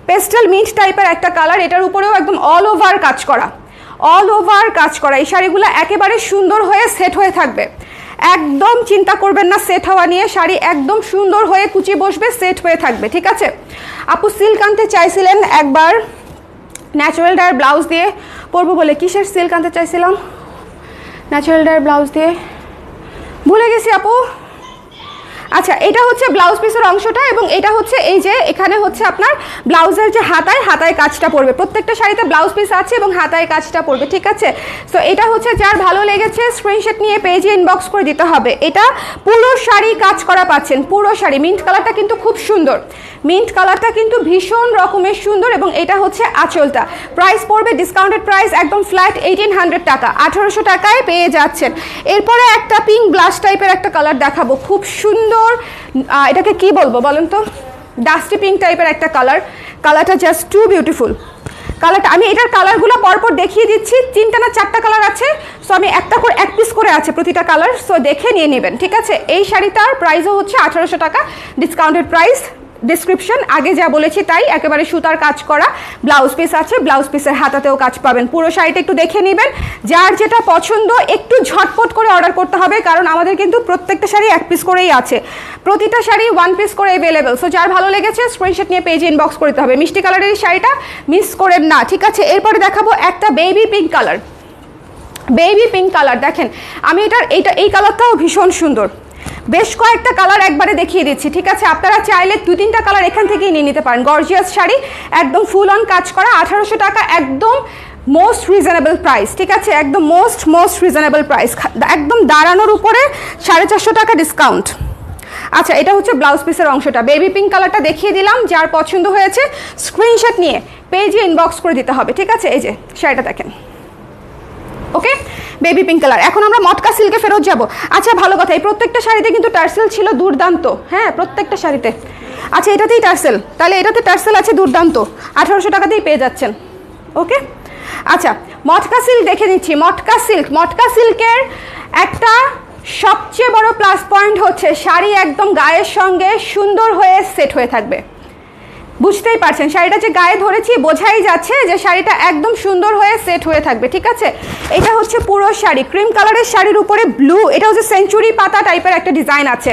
পেস্টেল মিন্ট টাইপের একটা কালার। এটার উপরেও একদম অল ওভার কাজ করা। এই শাড়িগুলো একেবারে সুন্দর হয়ে সেট হয়ে থাকবে। একদম চিন্তা করবেন না সেট হওয়া নিয়ে, শাড়ি একদম সুন্দর হয়ে কুচি বসবে, সেট হয়ে থাকবে, ঠিক আছে। আপু সিল্ক আনতে চাইছিলেন একবার, ন্যাচারাল ডায়ার ব্লাউজ দিয়ে পরবো বলে। কিসের সিল্ক আনতে চাইছিলাম? ন্যাচারাল ডায়ার ব্লাউজ দিয়ে, ভুলে গেছি আপু। আচ্ছা, এটা হচ্ছে ব্লাউজ পিসের অংশটা এবং এটা হচ্ছে এই যে এখানে হচ্ছে আপনার ব্লাউজের যে হাতায় কাজটা পড়বে। প্রত্যেকটা শাড়িতে ব্লাউজ পিস আছে এবং হাতায় কাজটা পড়বে, ঠিক আছে। সো এটা হচ্ছে যার ভালো লেগেছে স্ক্রিনশট নিয়ে পেজে ইনবক্স করে দিতে হবে। এটা পুরো শাড়ি কাজ করা পাচ্ছেন, পুরো শাড়ি। মিন্ট কালারটা কিন্তু খুব সুন্দর, মিন্ট কালারটা কিন্তু ভীষণ রকমের সুন্দর। এবং এটা হচ্ছে আঁচলটা। প্রাইস পড়বে ডিসকাউন্টেড প্রাইস একদম ফ্ল্যাট 1800 টাকা, 1800 টাকায় পেয়ে যাচ্ছেন। এরপরে একটা পিঙ্ক ব্লাশ টাইপের একটা কালার দেখাবো, খুব সুন্দর। এটাকে কি বলবো বলেন তো, ডাস্টি পিঙ্ক টাইপের একটা কালারটা জাস্ট টু বিউটিফুল। কালারটা আমি এটার কালারগুলো পরপর দেখিয়ে দিচ্ছি। 3টা না 4টা কালার আছে। সো আমি এক পিস করে আছে প্রতিটা কালার, সো দেখে নিয়ে নেবেন, ঠিক আছে। এই শাড়িটার প্রাইসও হচ্ছে 1800 টাকা, ডিসকাউন্টেড প্রাইস। ডিসক্রিপশন আগে যা বলেছি তাই, একেবারে সুতার কাজ করা। ব্লাউজ পিস আছে, ব্লাউজ পিসের হাতাতেও কাজ পাবেন। পুরো শাড়িটা একটু দেখে নেবেন, যার যেটা পছন্দ একটু ঝটপট করে অর্ডার করতে হবে, কারণ আমাদের কিন্তু প্রত্যেকটা শাড়ি 1 পিস করেই আছে, প্রতিটা শাড়ি 1 পিস করে অ্যাভেলেবেল। সো যার ভালো লেগেছে স্ক্রিনশট নিয়ে পেজে ইনবক্স করতে হবে। মিষ্টি কালারের এই শাড়িটা মিস করেন না, ঠিক আছে। এরপরে দেখাবো একটা বেবি পিঙ্ক কালার। দেখেন আমি এই কালারটাও ভীষণ সুন্দর। বেশ কয়েকটা কালার একবারে দেখিয়ে দিচ্ছি, ঠিক আছে। আপনারা চাইলে 2-3টা কালার এখান থেকেই নিয়ে নিতে পারেন। গর্জিয়াস শাড়ি, একদম ফুল অন কাজ করা, 1800 টাকা, একদম মোস্ট রিজনেবল প্রাইস, ঠিক আছে। একদম মোস্ট রিজনেবল প্রাইস, একদম দাঁড়ানোর উপরে 450 টাকা ডিসকাউন্ট। আচ্ছা, এটা হচ্ছে ব্লাউজ পিসের অংশটা। বেবি পিঙ্ক কালারটা দেখিয়ে দিলাম। যার পছন্দ হয়েছে স্ক্রিনশট নিয়ে পেজে ইনবক্স করে দিতে হবে, ঠিক আছে। এই যে শাড়িটা দেখেন, ওকে, বেবি পিঙ্ক কালার। এখন আমরা মটকা সিল্কে ফেরত যাব। আচ্ছা ভালো কথা, এই প্রত্যেকটা শাড়িতে কিন্তু টার্সেল ছিল দুর্দান্ত, হ্যাঁ প্রত্যেকটা শাড়িতে। আচ্ছা এটাতেই টার্সেল, তাহলে এটাতে টার্সেল আছে দুর্দান্ত, 1800 টাকাতেই পেয়ে যাচ্ছেন। ওকে আচ্ছা মটকা সিল্ক দেখে নিচ্ছি। মটকা সিল্কের একটা সবচেয়ে বড় প্লাস পয়েন্ট হচ্ছে শাড়ি একদম গায়ের সঙ্গে সুন্দর হয়ে সেট হয়ে থাকবে। বুঝতেই পারছেন শাড়িটা যে গায়ে ধরেছি বোঝাই যাচ্ছে যে শাড়িটা একদম সুন্দর হয়ে সেট হয়ে থাকবে। ঠিক আছে, এটা হচ্ছে পুরো শাড়ি ক্রিম কালারের শাড়ির উপরে ব্লু, এটা হচ্ছে সেঞ্চুরি পাতা টাইপের একটা ডিজাইন আছে,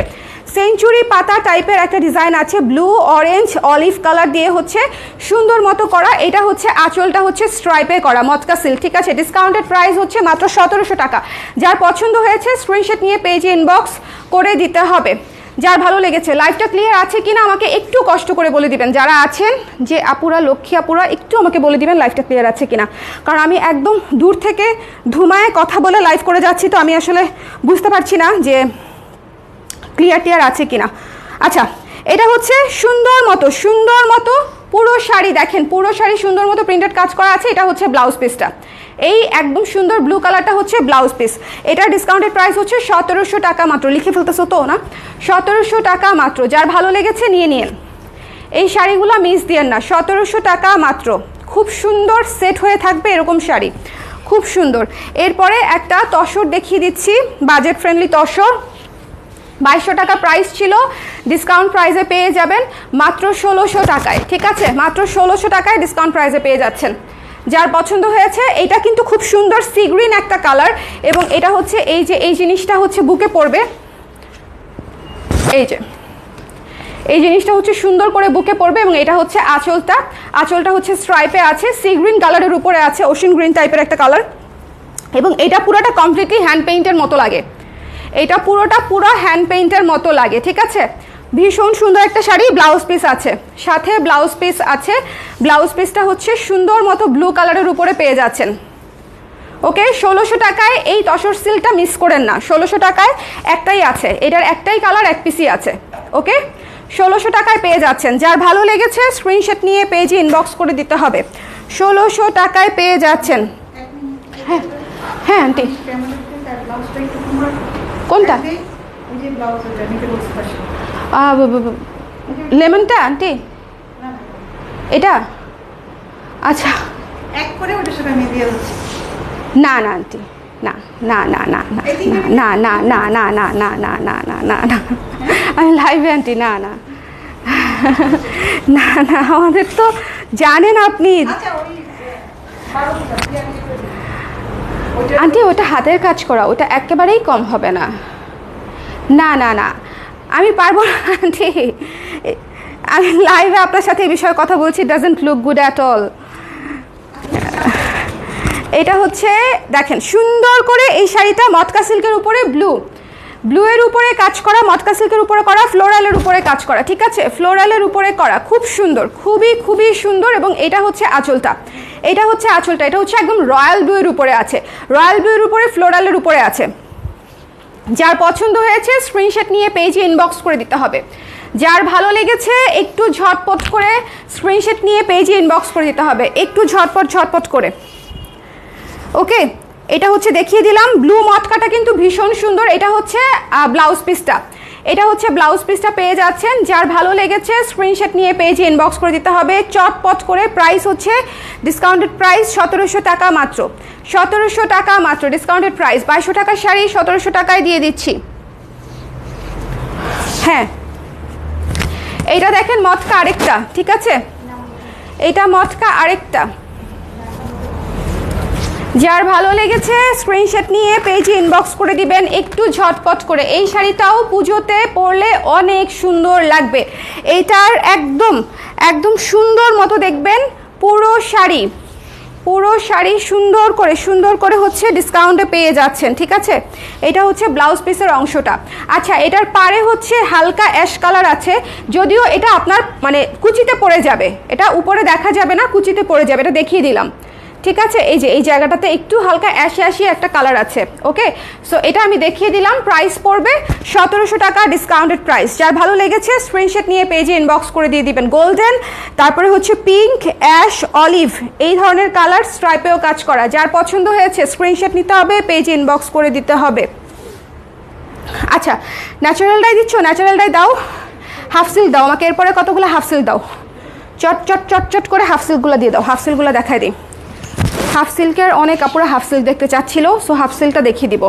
সেঞ্চুরি পাতা টাইপের একটা ডিজাইন আছে, ব্লু অরেঞ্জ অলিভ কালার দিয়ে হচ্ছে সুন্দর মতো করা। এটা হচ্ছে আঁচলটা হচ্ছে স্ট্রাইপে করা মটকা সিল্ক। ঠিক আছে, ডিসকাউন্টেড প্রাইস হচ্ছে মাত্র 1700 টাকা। যার পছন্দ হয়েছে স্ক্রিনশট নিয়ে পেজে ইনবক্স করে দিতে হবে। যার ভালো লেগেছে, লাইভটা ক্লিয়ার আছে কিনা আমাকে একটু কষ্ট করে বলে দিবেন। যারা আছেন যে আপুরা লক্ষ্মী আপুরা একটু আমাকে বলে দিবেন লাইভটা ক্লিয়ার আছে কিনা, কারণ আমি একদম দূর থেকে ধুমায় কথা বলে লাইভ করে যাচ্ছি, তো আমি আসলে বুঝতে পারছি না যে ক্লিয়ার আছে কিনা। আচ্ছা এটা হচ্ছে সুন্দর মতো পুরো শাড়ি, দেখেন পুরো শাড়ি সুন্দর মতো প্রিন্টেড কাজ করা আছে। এটা হচ্ছে ব্লাউজ পিসটা, এই একদম সুন্দর ব্লু কালারটা হচ্ছে ব্লাউজ পিস। এটার ডিসকাউন্টেড প্রাইস হচ্ছে 1700 টাকা মাত্র। লিখে ফেলতেছো তো না, 1700 টাকা মাত্র। যার ভালো লেগেছে নিয়ে নিন, এই শাড়িগুলো মিস দিয়েন না। 1700 টাকা মাত্র, খুব সুন্দর সেট হয়ে থাকবে এরকম শাড়ি, খুব সুন্দর। এরপরে একটা তসর দেখিয়ে দিচ্ছি, বাজেট ফ্রেন্ডলি তসর। 2200 টাকা প্রাইস ছিল, ডিসকাউন্ট প্রাইসে পেয়ে যাবেন মাত্র 1600 টাকায়। ঠিক আছে, মাত্র 1600 টাকায় ডিসকাউন্ট প্রাইসে পেয়ে যাচ্ছেন। যার পছন্দ হয়েছে, এটা কিন্তু খুব সুন্দর সি গ্রিন একটা কালার, এবং এটা হচ্ছে এই যে এই জিনিসটা হচ্ছে বুকে পড়বে, এই জিনিসটা হচ্ছে সুন্দর করে বুকে পড়বে, এবং এটা হচ্ছে আঁচলটা হচ্ছে স্ট্রাইপে আছে, সি গ্রিন কালারের উপরে আছে, ওশিন গ্রিন টাইপের একটা কালার, এবং এটা পুরোটা কমপ্লিটলি হ্যান্ড পেইন্টের মতো লাগে, এটা পুরো হ্যান্ড পেইন্টের মতো লাগে। ঠিক আছে, ভীষণ সুন্দর একটা শাড়ি। ব্লাউজ পিস আছে, সাথে ব্লাউজ পিস আছে। ব্লাউজ পিসটা হচ্ছে সুন্দর মতো ব্লু কালারের উপরে পেয়ে যাচ্ছেন। ওকে, 1600 টাকায় এই তসর সিল্কটা মিস করেন না। 1600 টাকায় একটাই আছে, এটার একটাই কালার, এক পিসই আছে। ওকে, 1600 টাকায় পেয়ে যাচ্ছেন। যার ভালো লেগেছে স্ক্রিনশট নিয়ে পেজে ইনবক্স করে দিতে হবে। 1600 টাকায় পেয়ে যাচ্ছেন। হ্যাঁ হ্যাঁ আন্টি, কোনটা? লেমনটা আন্টি, এটা আচ্ছা না আন্টি, না আমি লাইভে আন্টি, না আমাদের তো জানেন আপনি আন্টি, ওটা হাতের কাজ করা, ওটা একেবারেই কম হবে না। না আমি পারবো না আন্টি, আমি লাইভে আপনার সাথে এই বিষয়ে কথা বলছি, doesn't look good at all. এটা হচ্ছে দেখেন সুন্দর করে এই শাড়িটা মটকা সিল্কের উপরে ব্লু এর উপরে কাজ করা, মটকা সিল্কের উপরে করা, ফ্লোরালের উপরে কাজ করা। ঠিক আছে, ফ্লোরালের উপরে করা, খুব সুন্দর, খুবই সুন্দর। এবং এটা হচ্ছে আঁচলটা, এটা হচ্ছে একদম রয়্যাল ব্লু এর উপরে আছে, রয়্যাল ব্লু এর উপরে ফ্লোরালের উপরে আছে। যার পছন্দ হয়েছে স্ক্রিনশট নিয়ে পেজে ইনবক্স করে দিতে হবে। যার ভালো লেগেছে একটু ঝটপট করে স্ক্রিনশট নিয়ে পেজে ইনবক্স করে দিতে হবে, একটু ঝটপট করে। ওকে, এটা হচ্ছে দেখিয়ে দিলাম, ব্লু মটকাটা কিন্তু ভীষণ সুন্দর। এটা হচ্ছে ব্লাউজ পিসটা পেয়ে যাচ্ছেন। যার ভালো লেগেছে স্ক্রিনশট নিয়ে পেজে ইনবক্স করে দিতে হবে চটপট করে। প্রাইস হচ্ছে ডিসকাউন্টেড প্রাইস 1700 টাকা মাত্র, 1700 টাকা মাত্র ডিসকাউন্টেড প্রাইস। 2200 টাকার শাড়ি 1700 টাকায় দিয়ে দিচ্ছি। হ্যাঁ, এইটা দেখেন মটকা আরেকটা। ঠিক আছে, এটা মটকা আরেকটা। যার ভালো লেগেছে স্ক্রিনশট নিয়ে পেজে ইনবক্স করে দিবেন একটু ঝটপট করে। এই শাড়িটাও পুজোতে পরলে অনেক সুন্দর লাগবে। এইটার একদম সুন্দর মতো দেখবেন পুরো শাড়ি সুন্দর করে হচ্ছে ডিসকাউন্টে পেয়ে যাচ্ছেন। ঠিক আছে, এটা হচ্ছে ব্লাউজ পিসের অংশটা। আচ্ছা, এটার পারে হচ্ছে হালকা অ্যাশ কালার আছে, যদিও এটা আপনার মানে কুচিতে পড়ে যাবে, এটা উপরে দেখা যাবে না, কুচিতে পড়ে যাবে, এটা দেখিয়ে দিলাম। ঠিক আছে, এই যে এই জায়গাটাতে একটু হালকা অ্যাশি অ্যাশি একটা কালার আছে। ওকে, সো এটা আমি দেখিয়ে দিলাম। প্রাইস পড়বে 1700 টাকা, ডিসকাউন্টেড প্রাইস। যার ভালো লেগেছে স্ক্রিনশট নিয়ে পেজে ইনবক্স করে দিয়ে দিবেন। গোল্ডেন, তারপরে হচ্ছে পিঙ্ক, অ্যাশ, অলিভ, এই ধরনের কালার, স্ট্রাইপেও কাজ করা। যার পছন্দ হয়েছে স্ক্রিনশট নিতে হবে, পেজে ইনবক্স করে দিতে হবে। আচ্ছা, ন্যাচারাল ডাই দিচ্ছ? ন্যাচারাল ডাই দাও, হাফ সিল্ক দাও আমাকে। এরপরে কতগুলো হাফ সিল্ক দাও, চট চট চট চট করে হাফ সিল্কগুলো দিয়ে দাও। হাফ সিল্কগুলো দেখাই দিই। হাফ সিল্কের অনেক কাপড়ে হাফ সিল্ক দেখতে চাচ্ছিল, সো হাফ সিল্কটা দেখিয়ে দিব।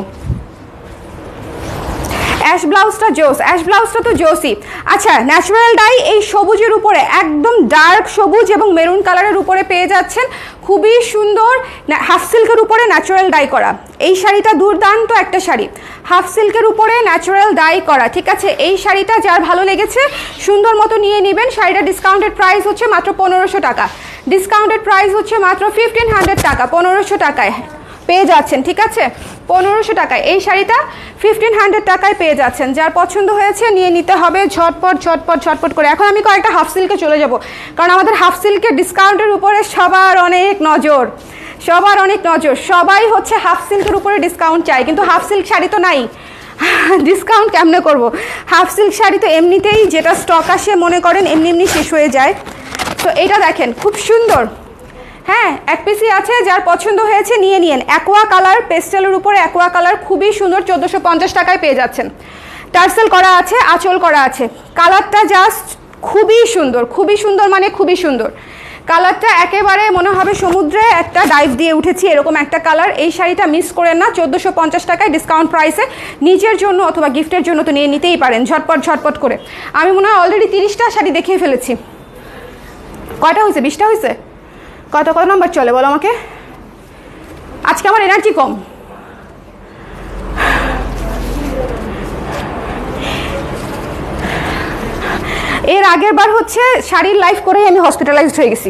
অ্যাশ ব্লাউজটা জোস, অ্যাশ ব্লাউজটা তো জোসই। আচ্ছা, ন্যাচারাল ডাই এই সবুজের উপরে, একদম ডার্ক সবুজ এবং মেরুন কালারের উপরে পেয়ে যাচ্ছেন। খুবই সুন্দর হাফ সিল্কের উপরে ন্যাচারাল ডাই করা। এই শাড়িটা দুর্দান্ত একটা শাড়ি, হাফ সিল্কের উপরে ন্যাচারাল ডাই করা। ঠিক আছে, এই শাড়িটা যার ভালো লেগেছে সুন্দর মতো নিয়ে নেবেন। শাড়িটা ডিসকাউন্টেড প্রাইস হচ্ছে মাত্র 1500 টাকা। ডিসকাউন্টেড প্রাইস হচ্ছে মাত্র 1500 টাকা, 1500 টাকায় পেয়ে যাচ্ছেন। ঠিক আছে, 1500 টাকায় এই শাড়িটা 1500 টাকায় পেয়ে যাচ্ছেন। যার পছন্দ হয়েছে নিয়ে নিতে হবে ঝটপট ঝটপট ঝটপট করে। এখন আমি কয়েকটা হাফ সিল্কে চলে যাব, কারণ আমাদের হাফ সিল্কের ডিসকাউন্টের উপরে সবার অনেক নজর, সবার অনেক নজর। সবাই হচ্ছে হাফ সিল্কের উপরে ডিসকাউন্ট চাই, কিন্তু হাফ সিল্ক শাড়ি তো নাই, ডিসকাউন্ট কেমনে করব? হাফ সিল্ক শাড়ি তো এমনিতেই যেটা স্টক আসে মনে করেন এমনি এমনি শেষ হয়ে যায়। তো এটা দেখেন খুব সুন্দর, হ্যাঁ এক পিসি আছে। যার পছন্দ হয়েছে নিয়ে নিন। অ্যাকোয়া কালার, পেস্টেলের উপরে অ্যাকোয়া কালার, খুবই সুন্দর। 1450 টাকায় পেয়ে যাচ্ছেন। টার্সেল করা আছে, আঁচল করা আছে। কালারটা জাস্ট খুবই সুন্দর, খুবই সুন্দর, মানে খুবই সুন্দর। কালারটা একেবারে মনে হবে সমুদ্রে একটা ডাইভ দিয়ে উঠেছি, এরকম একটা কালার। এই শাড়িটা মিস করেন না, 1450 টাকায় ডিসকাউন্ট প্রাইসে। নিজের জন্য অথবা গিফটের জন্য তো নিয়ে নিতেই পারেন ঝটপট ঝটপট করে। আমি মনে হয় অলরেডি 30টা শাড়ি দেখিয়ে ফেলেছি। কয়টা হয়েছে? 20টা হয়েছে। কত কত নাম্বার চলে বলো আমাকে? আজকে আমার এনার্জি কম। এর আগের বার হচ্ছে শাড়ির লাইফ করেই আমি হসপিটালাইজড হয়ে গেছি।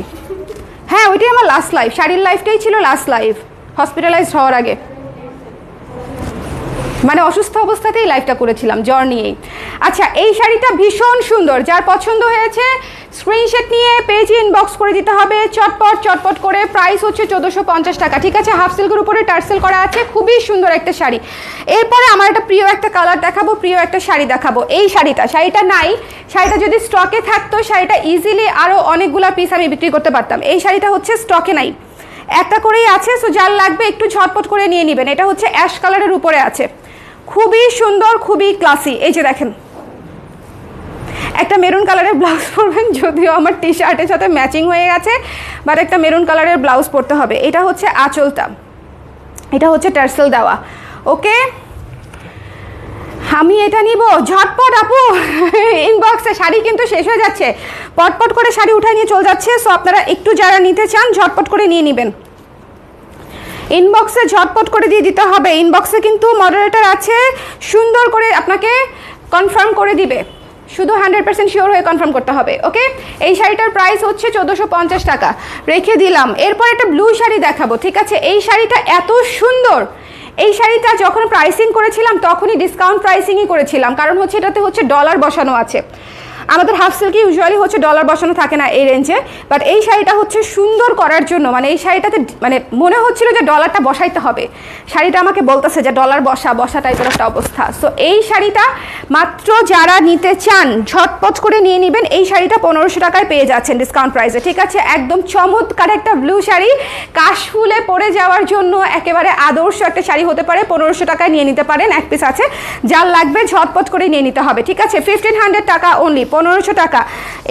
হ্যাঁ, ওইটাই আমার লাস্ট লাইফ, শাড়ির লাইফটাই ছিল লাস্ট লাইফ হসপিটালাইজড হওয়ার আগে। মানে অসুস্থ অবস্থাতেই লাইফটা করেছিলাম, জ্বর নিয়েই। আচ্ছা, এই শাড়িটা ভীষণ সুন্দর। যার পছন্দ হয়েছে স্ক্রিনশট নিয়ে পেজে ইনবক্স করে দিতে হবে চটপট চটপট করে। প্রাইস হচ্ছে 1450 টাকা। ঠিক আছে, হাফ সিল্কের উপরে টার্সেল করা আছে, খুবই সুন্দর একটা শাড়ি। এরপরে আমার একটা প্রিয় একটা কালার দেখাবো, প্রিয় একটা শাড়ি দেখাবো। এই শাড়িটা নাই, শাড়িটা যদি স্টকে থাকতো শাড়িটা ইজিলি আরও অনেকগুলো পিস আমি বিক্রি করতে পারতাম। এই শাড়িটা হচ্ছে স্টকে নাই, একটা করেই আছে। সো যার লাগবে একটু ঝটপট করে নিয়ে নেবেন। এটা হচ্ছে অ্যাশ কালারের উপরে আছে, খুবই সুন্দর, খুবই ক্লাসি। এই যে দেখেন, একটা মেরুন কালারের ব্লাউজ পরবেন, যদিও আমার টি শার্টের সাথে ম্যাচিং হয়ে গেছে, বাট একটা মেরুন কালারের ব্লাউজ পরতে হবে। এটা হচ্ছে আঁচলটা, এটা হচ্ছে টার্সেল দেওয়া। ওকে, আমি এটা নিব ঝটপট। আপু ইনবক্সে শাড়ি কিন্তু শেষ হয়ে যাচ্ছে, পটপট করে শাড়ি উঠায় নিয়ে চলে যাচ্ছে। সো আপনারা একটু যারা নিতে চান ঝটপট করে নিয়ে নেবেন। ইনবক্সে ঝটপট করে দিয়ে দিতে হবে। ইনবক্সে কিন্তু মডারেটর আছে, সুন্দর করে আপনাকে কনফার্ম করে দিবে। শুধু 100% শিওর হয়ে কনফার্ম করতে হবে। ওকে, এই শাড়িটার প্রাইস হচ্ছে 1450 টাকা, রেখে দিলাম। এরপর একটা ব্লু শাড়ি দেখাবো। ঠিক আছে, এই শাড়িটা এত সুন্দর। এই শাড়িটা যখন প্রাইসিং করেছিলাম তখনই ডিসকাউন্ট প্রাইসিংই করেছিলাম, কারণ হচ্ছে এটাতে হচ্ছে ডলার বসানো আছে। আমাদের হাফ সিল্কে ইউজুয়ালি হচ্ছে ডলার বসানো থাকে না এই রেঞ্জে, বাট এই শাড়িটা হচ্ছে সুন্দর করার জন্য, মানে এই শাড়িটাতে মানে মনে হচ্ছিল যে ডলারটা বসাইতে হবে। শাড়িটা আমাকে বলতেছে যে ডলার বসা বসা টাইপের একটা অবস্থা। সো এই শাড়িটা মাত্র যারা নিতে চান ঝটপট করে নিয়ে নেবেন। এই শাড়িটা 1500 টাকায় পেয়ে যাচ্ছেন ডিসকাউন্ট প্রাইসে। ঠিক আছে, একদম চমৎকার একটা ব্লু শাড়ি, কাশফুলে পরে যাওয়ার জন্য একেবারে আদর্শ একটা শাড়ি হতে পারে। 1500 টাকায় নিয়ে নিতে পারেন, এক পিস আছে। যার লাগবে ঝটপট করে নিয়ে নিতে হবে। ঠিক আছে, 1500 টাকা অনলি, 1500 টাকা।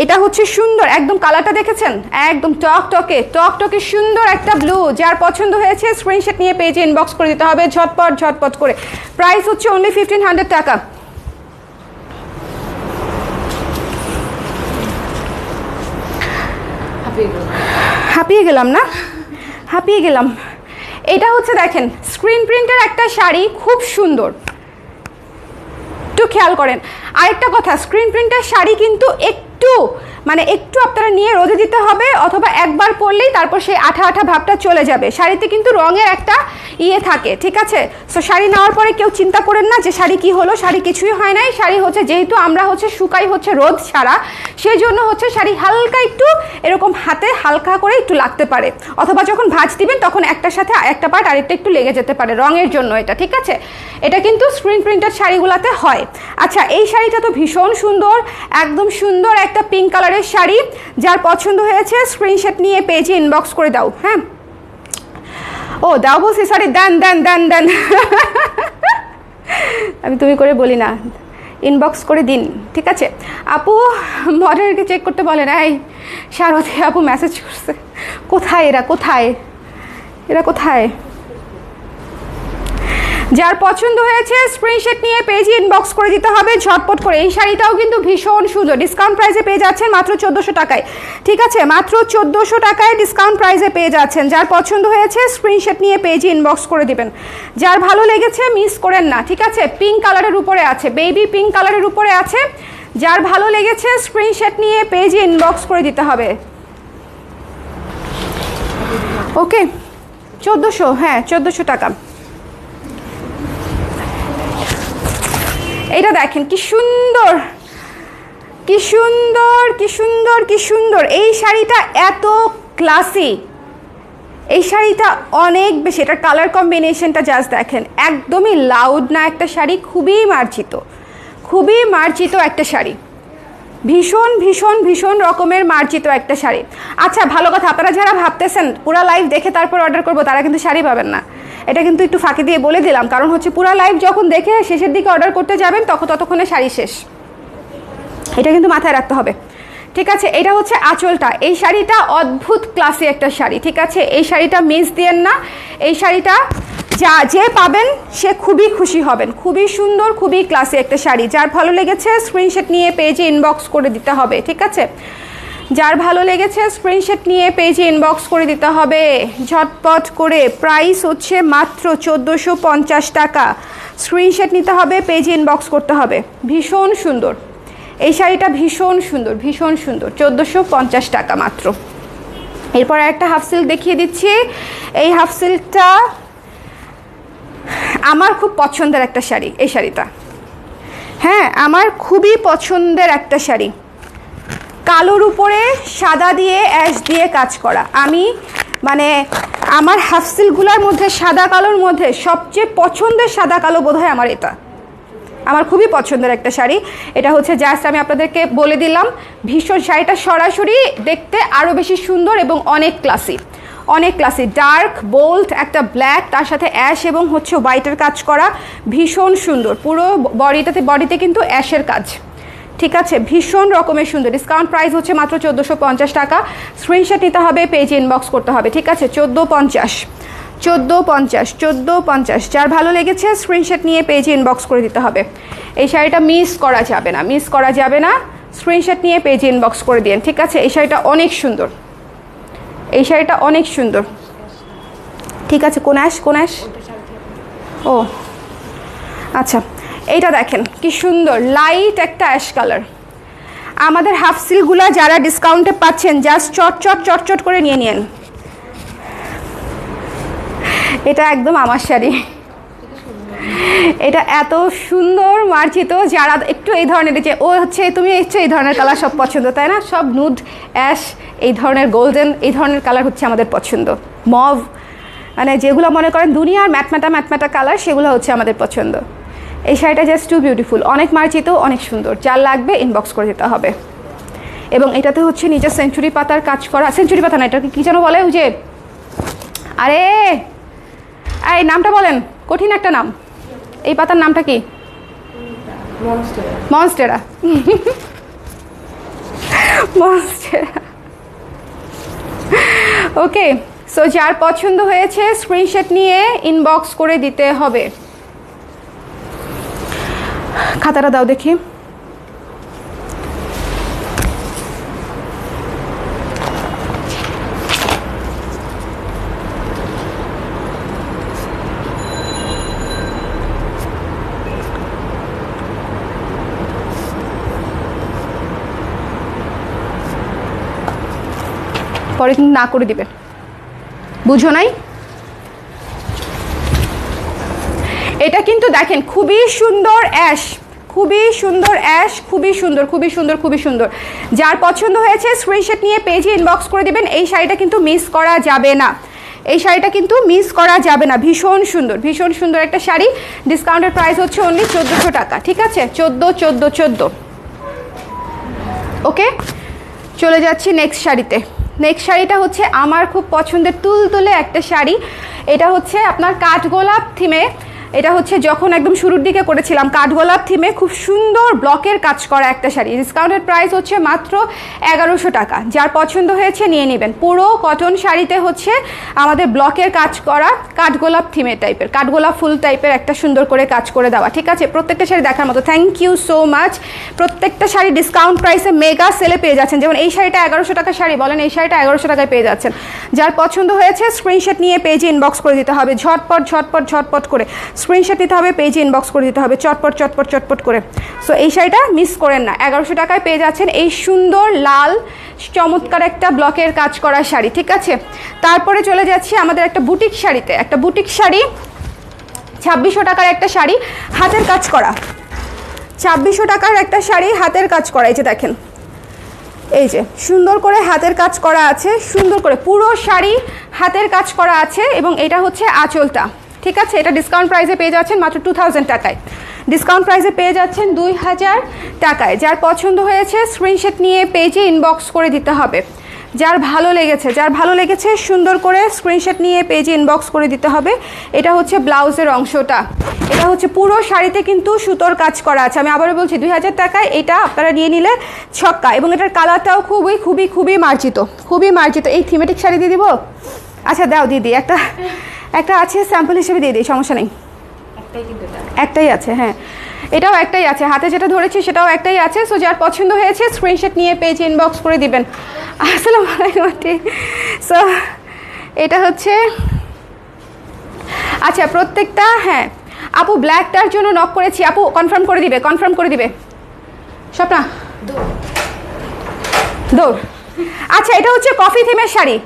এটা হচ্ছে সুন্দর একদম, কালারটা দেখেছেন, একদম টকটকে টকটকে সুন্দর একটা ব্লু। যার পছন্দ হয়েছে স্ক্রিনশট নিয়ে পেজে ইনবক্স করে দিতে হবে ঝটপট ঝটপট করে। প্রাইস হচ্ছে অনলি 1500 টাকা। হাঁপিয়ে গেলাম না, হাঁপিয়ে গেলাম। এটা হচ্ছে দেখেন স্ক্রিন প্রিন্টের একটা শাড়ি, খুব সুন্দর। একটু খেয়াল করেন। আরেকটা কথা, স্ক্রিন প্রিন্টের শাড়ি কিন্তু একটু মানে একটু আপনারা নিয়ে রোদে দিতে হবে, অথবা একবার পরলেই তারপর সেই আঠা আঠা ভাবটা চলে যাবে। শাড়িতে কিন্তু রঙের একটা ইয়ে থাকে, ঠিক আছে? সো শাড়ি নেওয়ার পরে কেউ চিন্তা করেন না যে শাড়ি কি হলো, শাড়ি কিছুই হয় নাই। শাড়ি হচ্ছে যেহেতু আমরা হচ্ছে শুকাই হচ্ছে রোদ ছাড়া, সেই জন্য হচ্ছে শাড়ি হালকা একটু এরকম হাতে হালকা করে একটু লাগতে পারে, অথবা যখন ভাঁজ দিবেন তখন একটার সাথে একটা পার্ট আরেকটা একটু লেগে যেতে পারে, রঙের জন্য এটা, ঠিক আছে? এটা কিন্তু স্ক্রিন প্রিন্টেড শাড়িগুলোতে হয়। আচ্ছা, এই শাড়িটা তো ভীষণ সুন্দর, একদম সুন্দর একটা পিঙ্ক কালারের শাড়ি। যার পছন্দ হয়েছে স্ক্রিনশট নিয়ে পেজে ইনবক্স করে দাও। হ্যাঁ, ও দাও বলছি, সরি, দেন দেন দেন দেন আমি তুমি করে বলি না, ইনবক্স করে দিন, ঠিক আছে? আপু মডারেটরকে চেক করতে বলেন। এই সারথী আপু মেসেজ করছে, কোথায় এরা, কোথায় এরা, কোথায়? যার পছন্দ হয়েছে স্ক্রিনশট নিয়ে পেজে ইনবক্স করে দিতে হবে ঝটপট করে। এই শাড়িটাও কিন্তু ভীষণ সুন্দর, ডিসকাউন্ট প্রাইসে পেয়ে যাচ্ছেন মাত্র 1400 টাকায়, ঠিক আছে? মাত্র 1400 টাকায় ডিসকাউন্ট প্রাইসে পেয়ে যাচ্ছেন। যার পছন্দ হয়েছে স্ক্রিনশট নিয়ে পেজে ইনবক্স করে দিবেন। যার ভালো লেগেছে মিস করেন না, ঠিক আছে? পিঙ্ক কালারের উপরে আছে, বেবি পিঙ্ক কালারের উপরে আছে। যার ভালো লেগেছে স্ক্রিনশট নিয়ে পেজে ইনবক্স করে দিতে হবে। ওকে, 1400, হ্যাঁ 1400 টাকা। এটা দেখেন কি সুন্দর, কি সুন্দর, কি সুন্দর, কি সুন্দর! এই শাড়িটা এত ক্লাসি, এই শাড়িটা অনেক বেশি, এটার কালার কম্বিনেশনটা জাস্ট দেখেন, একদমই লাউড না একটা শাড়ি, খুবই মার্জিত, খুবই মার্জিত একটা শাড়ি, ভীষণ ভীষণ ভীষণ রকমের মার্জিত একটা শাড়ি। আচ্ছা, ভালো কথা, আপনারা যারা ভাবতেছেন পুরো লাইভ দেখে তারপর অর্ডার করবো, তারা কিন্তু শাড়ি পাবেন না। এটা কিন্তু একটু ফাঁকি দিয়ে বলে দিলাম, কারণ হচ্ছে পুরো লাইভ যখন দেখে শেষের দিকে অর্ডার করতে যাবেন তখন ততক্ষণে শাড়ি শেষ, এটা কিন্তু মাথায় রাখতে হবে, ঠিক আছে? এটা হচ্ছে আঁচলটা। এই শাড়িটা অদ্ভুত ক্লাসি একটা শাড়ি, ঠিক আছে? এই শাড়িটা মিস দিয়েন না। এই শাড়িটা যে পাবেন সে খুবই খুশি হবেন, খুবই সুন্দর, খুবই ক্লাসি একটা শাড়ি। যার ভালো লেগেছে স্ক্রিনশট নিয়ে পেজে ইনবক্স করে দিতে হবে, ঠিক আছে? যার ভালো লেগেছে স্ক্রিনশট নিয়ে পেজে ইনবক্স করে দিতে হবে ঝটপট করে। প্রাইস হচ্ছে মাত্র 1450 টাকা। স্ক্রিনশট নিতে হবে, পেজে ইনবক্স করতে হবে। ভীষণ সুন্দর এই শাড়িটা, ভীষণ সুন্দর, ভীষণ সুন্দর। 1450 টাকা মাত্র। এরপর একটা হাফ সিল্ক দেখিয়ে দিচ্ছি। এই হাফ সিল্কটা আমার খুব পছন্দের একটা শাড়ি, এই শাড়িটা, হ্যাঁ আমার খুবই পছন্দের একটা শাড়ি। কালোর উপরে সাদা দিয়ে অ্যাশ দিয়ে কাজ করা। আমি মানে আমার হাফ সিল্কগুলোর মধ্যে সাদা কালোর মধ্যে সবচেয়ে পছন্দের সাদা কালো বোধহয় আমার এটা, আমার খুবই পছন্দের একটা শাড়ি। এটা হচ্ছে জাস্ট আমি আপনাদেরকে বলে দিলাম, ভীষণ শাড়িটা সরাসরি দেখতে আরও বেশি সুন্দর এবং অনেক ক্লাসি, অনেক ক্লাসি। ডার্ক বোল্ড একটা ব্ল্যাক, তার সাথে অ্যাশ এবং হচ্ছে হোয়াইটের কাজ করা, ভীষণ সুন্দর। পুরো বডিতে কিন্তু অ্যাশের কাজ, ঠিক আছে? ভীষণ রকমের সুন্দর। ডিসকাউন্ট প্রাইস হচ্ছে মাত্র 1450 টাকা। স্ক্রিনশট নিতে হবে, পেজে ইনবক্স করতে হবে, ঠিক আছে? 1450। যার ভালো লেগেছে স্ক্রিনশট নিয়ে পেজে ইনবক্স করে দিতে হবে। এই শাড়িটা মিস করা যাবে না, মিস করা যাবে না। স্ক্রিনশট নিয়ে পেজে ইনবক্স করে দিন, ঠিক আছে? এই শাড়িটা অনেক সুন্দর, এই শাড়িটা অনেক সুন্দর, ঠিক আছে? কোন অ্যাশ, কোন অ্যাশ? ও আচ্ছা, এইটা দেখেন কি সুন্দর লাইট একটা অ্যাশ কালার। আমাদের হাফ সিল্কগুলো যারা ডিসকাউন্টে পাচ্ছেন জাস্ট চট করে নিয়ে নিন। এটা একদম আমার শাড়ি, এটা এত সুন্দর মার্জিত। যারা একটু এই ধরনের, যে ও হচ্ছে তুমি হচ্ছে এই ধরনের কালার সব পছন্দ, তাই না? সব নুড, অ্যাশ, এই ধরনের গোল্ডেন, এই ধরনের কালার হচ্ছে আমাদের পছন্দ। মভ, মানে যেগুলো মনে করেন দুনিয়ার ম্যাটম্যাটা কালার, সেগুলো হচ্ছে আমাদের পছন্দ। এই শাড়িটা জাস্ট টু বিউটিফুল, অনেক মার্জিত, অনেক সুন্দর। যার লাগবে ইনবক্স করে দিতে হবে। এবং এটাতে হচ্ছে নিচে সেঞ্চুরি পাতার কাজ করা, সেঞ্চুরি পাতা না, এটাকে কী যেন বলে, ওই যে, আরে এই নামটা বলেন, কঠিন একটা নাম। এই পাতার নামটা কি? মনস্টেরা। মনস্টেরা। ওকে, সো যার পছন্দ হয়েছে স্ক্রিনশট নিয়ে ইনবক্স করে দিতে হবে। খাতাটা দাও দেখি। পরে কিন্তু না করে দিবে, বুঝো নাই? এটা কিন্তু দেখেন খুবই সুন্দর অ্যাশ, খুবই সুন্দর অ্যাশ, খুবই সুন্দর, খুবই সুন্দর, খুবই সুন্দর। যার পছন্দ হয়েছে স্ক্রিনশট নিয়ে পেজে ইনবক্স করে দিবেন। এই শাড়িটা কিন্তু মিস করা যাবে না, এই শাড়িটা কিন্তু মিস করা যাবে না। ভীষণ সুন্দর, ভীষণ সুন্দর একটা শাড়ি। ডিসকাউন্টের প্রাইস হচ্ছে অনলি 1400 টাকা, ঠিক আছে? 14 ওকে, চলে যাচ্ছি নেক্সট শাড়িতে। নেক্সট শাড়িটা হচ্ছে আমার খুব পছন্দের তুলতুলে একটা শাড়ি। এটা হচ্ছে আপনার কাঠগোলাপ থিমে, এটা হচ্ছে যখন একদম শুরুর দিকে করেছিলাম কাঠগোলাপ থিমে, খুব সুন্দর ব্লকের কাজ করা একটা শাড়ি। ডিসকাউন্টেড প্রাইস হচ্ছে মাত্র 1100 টাকা। যার পছন্দ হয়েছে নিয়ে নেবেন। পুরো কটন শাড়িতে হচ্ছে আমাদের ব্লকের কাজ করা, কাঠগোলাপ থিমের টাইপের, কাঠগোলাপ ফুল টাইপের একটা সুন্দর করে কাজ করে দেওয়া, ঠিক আছে? প্রত্যেকটা শাড়ি দেখার মতো। Thank you so much. প্রত্যেকটা শাড়ি ডিসকাউন্ট প্রাইসে মেগা সেলে পেয়ে যাচ্ছেন। যেমন এই শাড়িটা 1100 টাকা শাড়ি, বলেন এই শাড়িটা 1100 টাকায় পেয়ে যাচ্ছেন। যার পছন্দ হয়েছে স্ক্রিনশট নিয়ে পেজে ইনবক্স করে দিতে হবে, ঝটপট ঝটপট ঝটপট করে স্ক্রিনশট নিতে হবে, পেজে ইনবক্স করে দিতে হবে চটপট চটপট চটপট করে। সো এই শাড়িটা মিস করেন না, 1100 টাকায় পেয়ে যাচ্ছেন এই সুন্দর লাল চমৎকার একটা ব্লকের কাজ করা শাড়ি, ঠিক আছে? তারপরে চলে যাচ্ছি আমাদের একটা বুটিক শাড়িতে। একটা বুটিক শাড়ি 2600 টাকার একটা শাড়ি, হাতের কাজ করা। 2600 টাকার একটা শাড়ি হাতের কাজ করা। এই যে দেখেন, এই যে সুন্দর করে হাতের কাজ করা আছে, সুন্দর করে পুরো শাড়ি হাতের কাজ করা আছে। এবং এটা হচ্ছে আঁচলটা, ঠিক আছে? এটা ডিসকাউন্ট প্রাইসে পেয়ে যাচ্ছেন মাত্র 2000 টাকায়। ডিসকাউন্ট প্রাইসে পেয়ে যাচ্ছেন 2000 টাকায়। যার পছন্দ হয়েছে স্ক্রিনশট নিয়ে পেজে ইনবক্স করে দিতে হবে। যার ভালো লেগেছে, যার ভালো লেগেছে সুন্দর করে স্ক্রিনশট নিয়ে পেজে ইনবক্স করে দিতে হবে। এটা হচ্ছে ব্লাউজের অংশটা, এটা হচ্ছে পুরো শাড়িতে কিন্তু সুতোর কাজ করা আছে। আমি আবারও বলছি 2000 টাকায় এটা আপনারা নিয়ে নিলে ছক্কা। এবং এটার কালারটাও খুবই খুবই খুবই মার্জিত, খুবই মার্জিত। এই থিমেটিক শাড়ি দিয়ে দিব? আচ্ছা দাও দিদি, একটা আছে স্যাম্পল হিসেবে দিয়ে দিই, সমস্যা নেই। একটাই আছে, হ্যাঁ এটাও একটাই আছে, হাতে যেটা ধরেছি সেটাও একটাই আছে। সো যার পছন্দ হয়েছে স্ক্রিনশট নিয়ে পেজ ইনবক্স করে দিবেন। আসসালামু আলাইকুম। সো এটা হচ্ছে, আচ্ছা প্রত্যেকটা, হ্যাঁ আপু ব্ল্যাকটার জন্য নক করেছি, আপু কনফার্ম করে দিবে, কনফার্ম করে দিবে। স্বপ্না দৌড়। আচ্ছা এটা হচ্ছে কফি থিমের শাড়ি।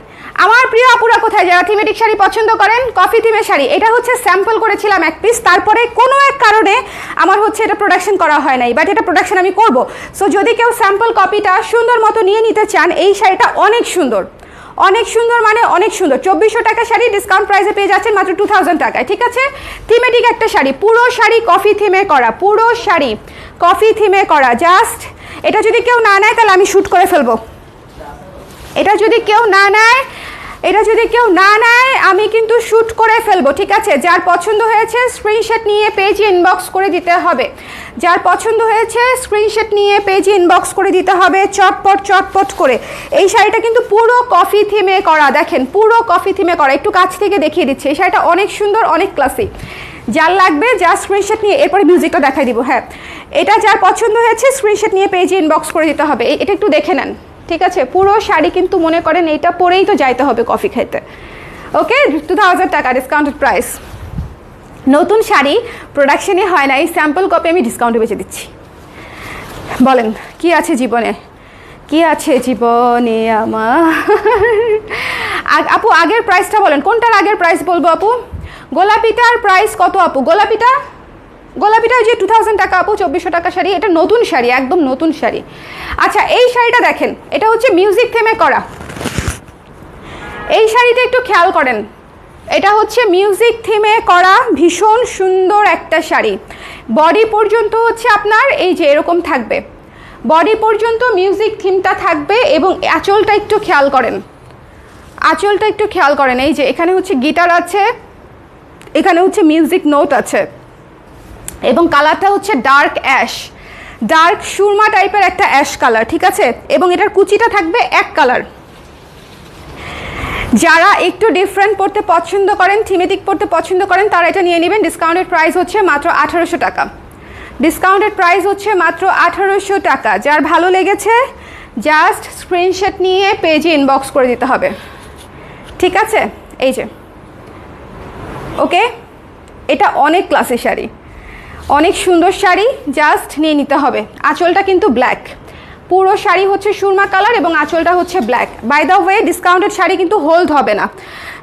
আমার প্রিয় আপুরা কোথায় যারা থিমেটিক শাড়ি পছন্দ করেন, কফি থিমের শাড়ি। এটা হচ্ছে স্যাম্পল করেছিলাম এক পিস, তারপরে কোনো এক কারণে আমার হচ্ছে এটা প্রোডাকশন করা হয় নাই, বাট এটা প্রোডাকশন আমি করব। সো যদি কেউ স্যাম্পল কপিটা সুন্দর মতো নিয়ে নিতে চান, এই শাড়িটা অনেক সুন্দর, অনেক সুন্দর, মানে অনেক সুন্দর। 2400 টাকা শাড়ি ডিসকাউন্ট প্রাইসে পেয়ে যাচ্ছেন মাত্র 2000 টাকায়, ঠিক আছে? থিমেটিক একটা শাড়ি, পুরো শাড়ি কফি থিমে করা, পুরো শাড়ি কফি থিমে করা। জাস্ট এটা যদি কেউ না নেয় তাহলে আমি শ্যুট করে ফেলবো। এটা যদি কেউ না নেয়, এটা যদি কেউ না নেয় আমি কিন্তু শ্যুট করে ফেলবো, ঠিক আছে? যার পছন্দ হয়েছে স্ক্রিনশট নিয়ে পেজে ইনবক্স করে দিতে হবে। যার পছন্দ হয়েছে স্ক্রিনশট নিয়ে পেজে ইনবক্স করে দিতে হবে চটপট চটপট করে। এই শাড়িটা কিন্তু পুরো কফি থিমে করা, দেখেন পুরো কফি থিমে করা। একটু কাছ থেকে দেখিয়ে দিচ্ছি, এই শাড়িটা অনেক সুন্দর, অনেক ক্লাসি। যার লাগবে যা স্ক্রিনশট নিয়ে, এরপরে মিউজিকটা দেখাই দিব। হ্যাঁ এটা যার পছন্দ হয়েছে স্ক্রিনশট নিয়ে পেজে ইনবক্স করে দিতে হবে। এটা একটু দেখে নেন, ঠিক আছে? পুরো শাড়ি কিন্তু মনে করেন এইটা পরেই তো যাইতে হবে কফি খেতে। ওকে, 2000 টাকা ডিসকাউন্টেড প্রাইস। নতুন শাড়ি প্রোডাকশনই হয় না, এই স্যাম্পল কপি আমি ডিসকাউন্টে বেচে দিচ্ছি। বলেন কি আছে জীবনে, কি আছে জীবনে আমার? আপু আগের প্রাইসটা বলেন, কোনটার আগের প্রাইস বলবো আপু? গোলাপিটার প্রাইস কত আপু? গোলাপিটা ওই যে 2000 টাকা আপু, 2400 টাকা শাড়ি। এটা নতুন শাড়ি, একদম নতুন শাড়ি। আচ্ছা এই শাড়িটা দেখেন, এটা হচ্ছে মিউজিক থিমে করা। এই শাড়িতে একটু খেয়াল করেন, এটা হচ্ছে মিউজিক থিমে করা, ভীষণ সুন্দর একটা শাড়ি। বডি পর্যন্ত হচ্ছে আপনার এই যে এরকম থাকবে, বডি পর্যন্ত মিউজিক থিমটা থাকবে। এবং আঁচলটা একটু খেয়াল করেন, আঁচলটা একটু খেয়াল করেন। এই যে এখানে হচ্ছে গিটার আছে, এখানে হচ্ছে মিউজিক নোট আছে, এবং কালারটা হচ্ছে ডার্ক অ্যাশ, ডার্ক সুরমা টাইপের একটা অ্যাশ কালার, ঠিক আছে? এবং এটার কুচিটা থাকবে এক কালার। যারা একটু ডিফারেন্ট পড়তে পছন্দ করেন, থিমেটিক পড়তে পছন্দ করেন, তারা এটা নিয়ে নেবেন। ডিসকাউন্টেড প্রাইস হচ্ছে মাত্র 1800 টাকা। ডিসকাউন্টেড প্রাইস হচ্ছে মাত্র 1800 টাকা। যার ভালো লেগেছে জাস্ট স্ক্রিনশট নিয়ে পেজে ইনবক্স করে দিতে হবে, ঠিক আছে? এই যে ওকে, এটা অনেক ক্লাসি শাড়ি, অনেক সুন্দর শাড়ি, জাস্ট নিয়ে নিতে হবে। আঁচলটা কিন্তু ব্ল্যাক, পুরো শাড়ি হচ্ছে সুরমা কালার এবং আঁচলটা হচ্ছে black. By the way discounted sari কিন্তু হোল্ড হবে না,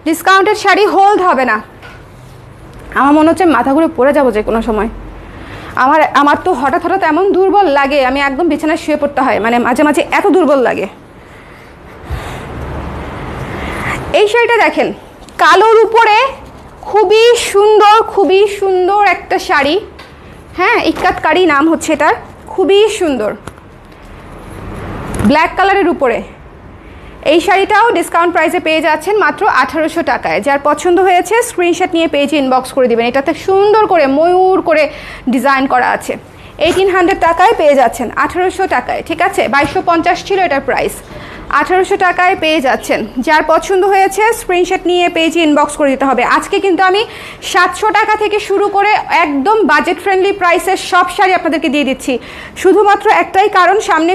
ডিসকাউন্টেড শাড়ি হোল্ড হবে না। আমার মনে হচ্ছে মাথা ঘুরে পড়ে যাবো যে কোনো সময়। আমার তো হঠাৎ হঠাৎ এমন দুর্বল লাগে, আমি একদম বিছানায় শুয়ে পড়তে হয়, মানে মাঝে মাঝে এত দুর্বল লাগে। এই শাড়িটা দেখেন, কালোর উপরে খুবই সুন্দর একটা শাড়ি। হ্যাঁ, ইক্কাত কারি নাম হচ্ছে এটার, খুবই সুন্দর ব্ল্যাক কালারের উপরে। এই শাড়িটাও ডিসকাউন্ট প্রাইসে পেয়ে যাচ্ছেন মাত্র 1800 টাকায়। যার পছন্দ হয়েছে স্ক্রিনশট নিয়ে পেজে ইনবক্স করে দিবেন। এটাতে সুন্দর করে ময়ূর করে ডিজাইন করা আছে। 1800 টাকায় পেয়ে যাচ্ছেন, 1800 টাকায়, ঠিক আছে। 2250 ছিল এটার প্রাইস, 1800 টাকায় পেয়ে যাচ্ছেন। যার পছন্দ হয়েছে স্ক্রিনশট নিয়ে পেজে ইনবক্স করে দিতে হবে। আজকে কিন্তু আমি 700 টাকা থেকে শুরু করে একদম বাজেট ফ্রেন্ডলি প্রাইসের সব শাড়ি আপনাদেরকে দিয়ে দিচ্ছি। শুধুমাত্র একটাই কারণ, সামনে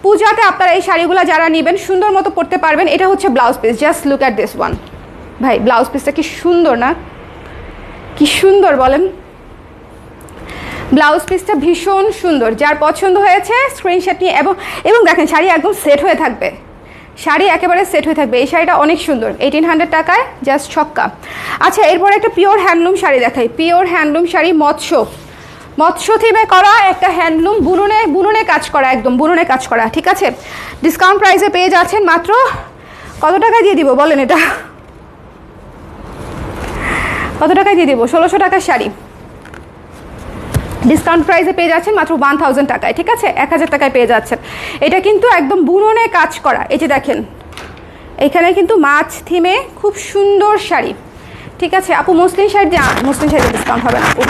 পূজাতে আপনারা এই শাড়িগুলো যারা নেবেন সুন্দর মতো পরতে পারবেন। এটা হচ্ছে blouse piece, just look at this one. ভাই ব্লাউজ পিসটা কি সুন্দর না, কি সুন্দর বলেন। ব্লাউজ পিসটা ভীষণ সুন্দর। যার পছন্দ হয়েছে স্ক্রিনশট নিয়ে এবং দেখেন শাড়ি একদম সেট হয়ে থাকবে, শাড়ি একেবারে সেট হয়ে থাকবে। এই শাড়িটা অনেক সুন্দর, 1800 টাকায় জাস্ট ছক্কা। আচ্ছা, এরপর একটা পিওর হ্যান্ডলুম শাড়ি দেখাই। পিওর হ্যান্ডলুম শাড়ি, মৎস্য থিমে করা একটা হ্যান্ডলুম, বুননে কাজ করা, একদম বুননে কাজ করা, ঠিক আছে। ডিসকাউন্ট প্রাইসে পেয়ে যাচ্ছেন মাত্র কত টাকায় দিয়ে দিব বলেন, এটা কত টাকায় দিয়ে দিব? 1600 টাকার শাড়ি ডিসকাউন্ট প্রাইসে পেয়ে যাচ্ছেন মাত্র 1000 টাকায়, ঠিক আছে। 1000 টাকায় পেয়ে যাচ্ছেন। এটা কিন্তু একদম বুননে কাজ করা। এই যে দেখেন, এখানে কিন্তু মাছ থিমে খুব সুন্দর শাড়ি, ঠিক আছে। আপু muslin sari, muslin sari discount হবে না আপু।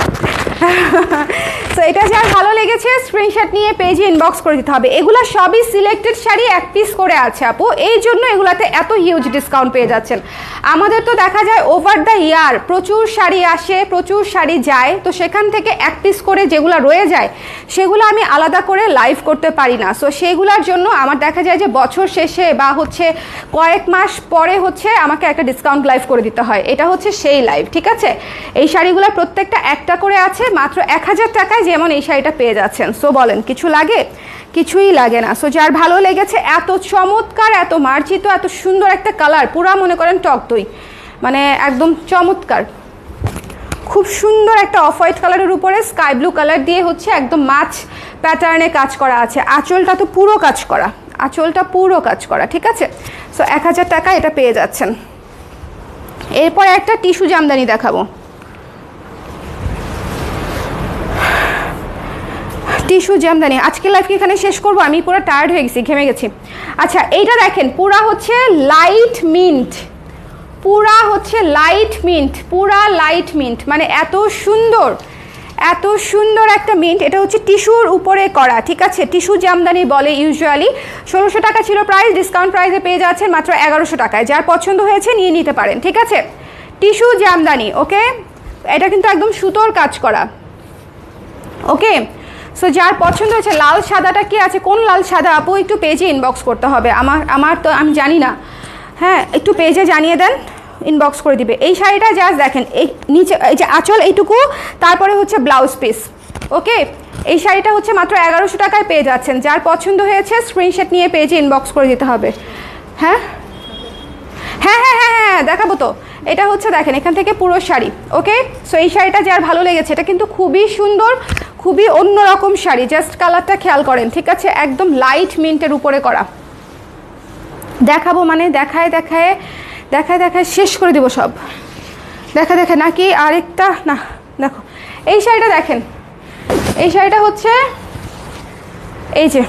সো এটা যার ভালো লেগেছে স্ক্রিনশট নিয়ে পেজে ইনবক্স করে দিতে হবে। এগুলো সবই সিলেক্টেড শাড়ি, এক পিস করে আছে আপু, এই জন্য এগুলাতে এত হিউজ ডিসকাউন্ট পেয়ে যাচ্ছেন। আমাদের তো দেখা যায় ওভার দ্য ইয়ার প্রচুর শাড়ি আসে, প্রচুর শাড়ি যায়, তো সেখান থেকে এক পিস করে যেগুলো রয়ে যায় সেগুলো আমি আলাদা করে লাইভ করতে পারি না। সো সেগুলোর জন্য আমার দেখা যায় যে বছর শেষে বা হচ্ছে কয়েক মাস পরে হচ্ছে আমাকে একটা ডিসকাউন্ট লাইভ করে দিতে হয়। এটা হচ্ছে সেই লাইভ, ঠিক আছে। এই শাড়িগুলো প্রত্যেকটা একটা করে আছে, মাত্র 1000 টাকায় যেমন এই শাড়িটা পেয়ে যাচ্ছেন। সো বলেন কিছু লাগে? কিছুই লাগে না। সো যার ভালো লেগেছে, এত চমৎকার, এত মার্জিত, এত সুন্দর একটা কালার, পুরা মনে করেন টক দই, মানে একদম চমৎকার। খুব সুন্দর একটা অফ হোয়াইট কালারের উপরে স্কাই ব্লু কালার দিয়ে হচ্ছে একদম মাছ প্যাটার্নে কাজ করা আছে। আঁচলটা তো পুরো কাজ করা, আঁচলটা পুরো কাজ করা, ঠিক আছে। সো 1000 টাকা এটা পেয়ে যাচ্ছেন। এরপর একটা টিস্যু জামদানি দেখাবো। টিস্যু জামদানি আজকে লাইফকে এখানে শেষ করবো, আমি পুরো টায়ার্ড হয়ে গেছি, ঘেমে গেছি। আচ্ছা, এইটা দেখেন, পুরা হচ্ছে লাইট মিন্ট, পুরা হচ্ছে লাইট মিন্ট, পুরা লাইট মিন্ট, মানে এত সুন্দর, এত সুন্দর একটা মিন্ট। এটা হচ্ছে টিস্যুর উপরে করা, ঠিক আছে। টিস্যু জামদানি বলে ইউজুয়ালি। 1600 টাকা ছিল প্রাইস, ডিসকাউন্ট প্রাইসে পেয়ে যাচ্ছেন মাত্র 1100 টাকায়। যার পছন্দ হয়েছে নিয়ে নিতে পারেন, ঠিক আছে। টিস্যু জামদানি, ওকে। এটা কিন্তু একদম সুতোর কাজ করা, ওকে। সো যার পছন্দ হয়েছে, লাল সাদাটা কি আছে, কোন লাল সাদা আপু একটু পেজে ইনবক্স করতে হবে। আমার তো আমি জানি না, হ্যাঁ একটু পেজে জানিয়ে দেন, ইনবক্স করে দিবে। এই শাড়িটা জাস্ট দেখেন, এই নিচে এই যে আঁচল এইটুকু, তারপরে হচ্ছে ব্লাউজ পিস, ওকে। এই শাড়িটা হচ্ছে মাত্র 1100 টাকায় পেয়ে যাচ্ছেন। যার পছন্দ হয়েছে স্ক্রিনশট নিয়ে পেজে ইনবক্স করে দিতে হবে। হ্যাঁ হ্যাঁ হ্যাঁ হ্যাঁ হ্যাঁ দেখাবো তো। এটা হচ্ছে দেখেন, এখান থেকে পুরো শাড়ি, ওকে। সো এই শাড়িটা যার ভালো লেগেছে, এটা কিন্তু খুবই সুন্দর, খুবই অন্যরকম শাড়ি। জাস্ট কালারটা খেয়াল করেন, ঠিক আছে। একদম লাইট মিন্টের উপরে করা। দেখাবো মানে দেখায় দেখায় দেখায় দেখায় শেষ করে দিব সব। দেখা দেখে নাকি আরেকটা, না দেখো এই শাড়িটা দেখেন। এই শাড়িটা হচ্ছে এই যে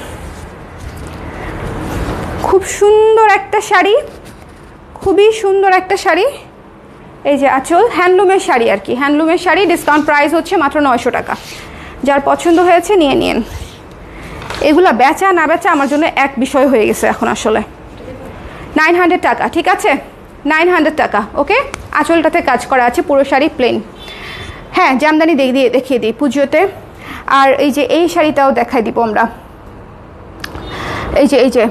খুব সুন্দর একটা শাড়ি, খুবই সুন্দর একটা শাড়ি। এই যে আঁচল, হ্যান্ডলুমের শাড়ি আর কি, হ্যান্ডলুমের শাড়ি। ডিসকাউন্ট প্রাইস হচ্ছে মাত্র 900 টাকা। যার পছন্দ হয়েছে নিয়ে নিন। এগুলা বেচা না বেচা আমার জন্য এক বিষয় হয়ে গেছে এখন আসলে। 900 টাকা, ঠিক আছে, 900 টাকা, ওকে। আঁচলটাতে কাজ করা আছে, পুরো শাড়ি প্লেন। হ্যাঁ জামদানি দেখিয়ে দিই পুজোতে। আর এই যে এই শাড়িটাও দেখাই দিব আমরা। এই যে এই যে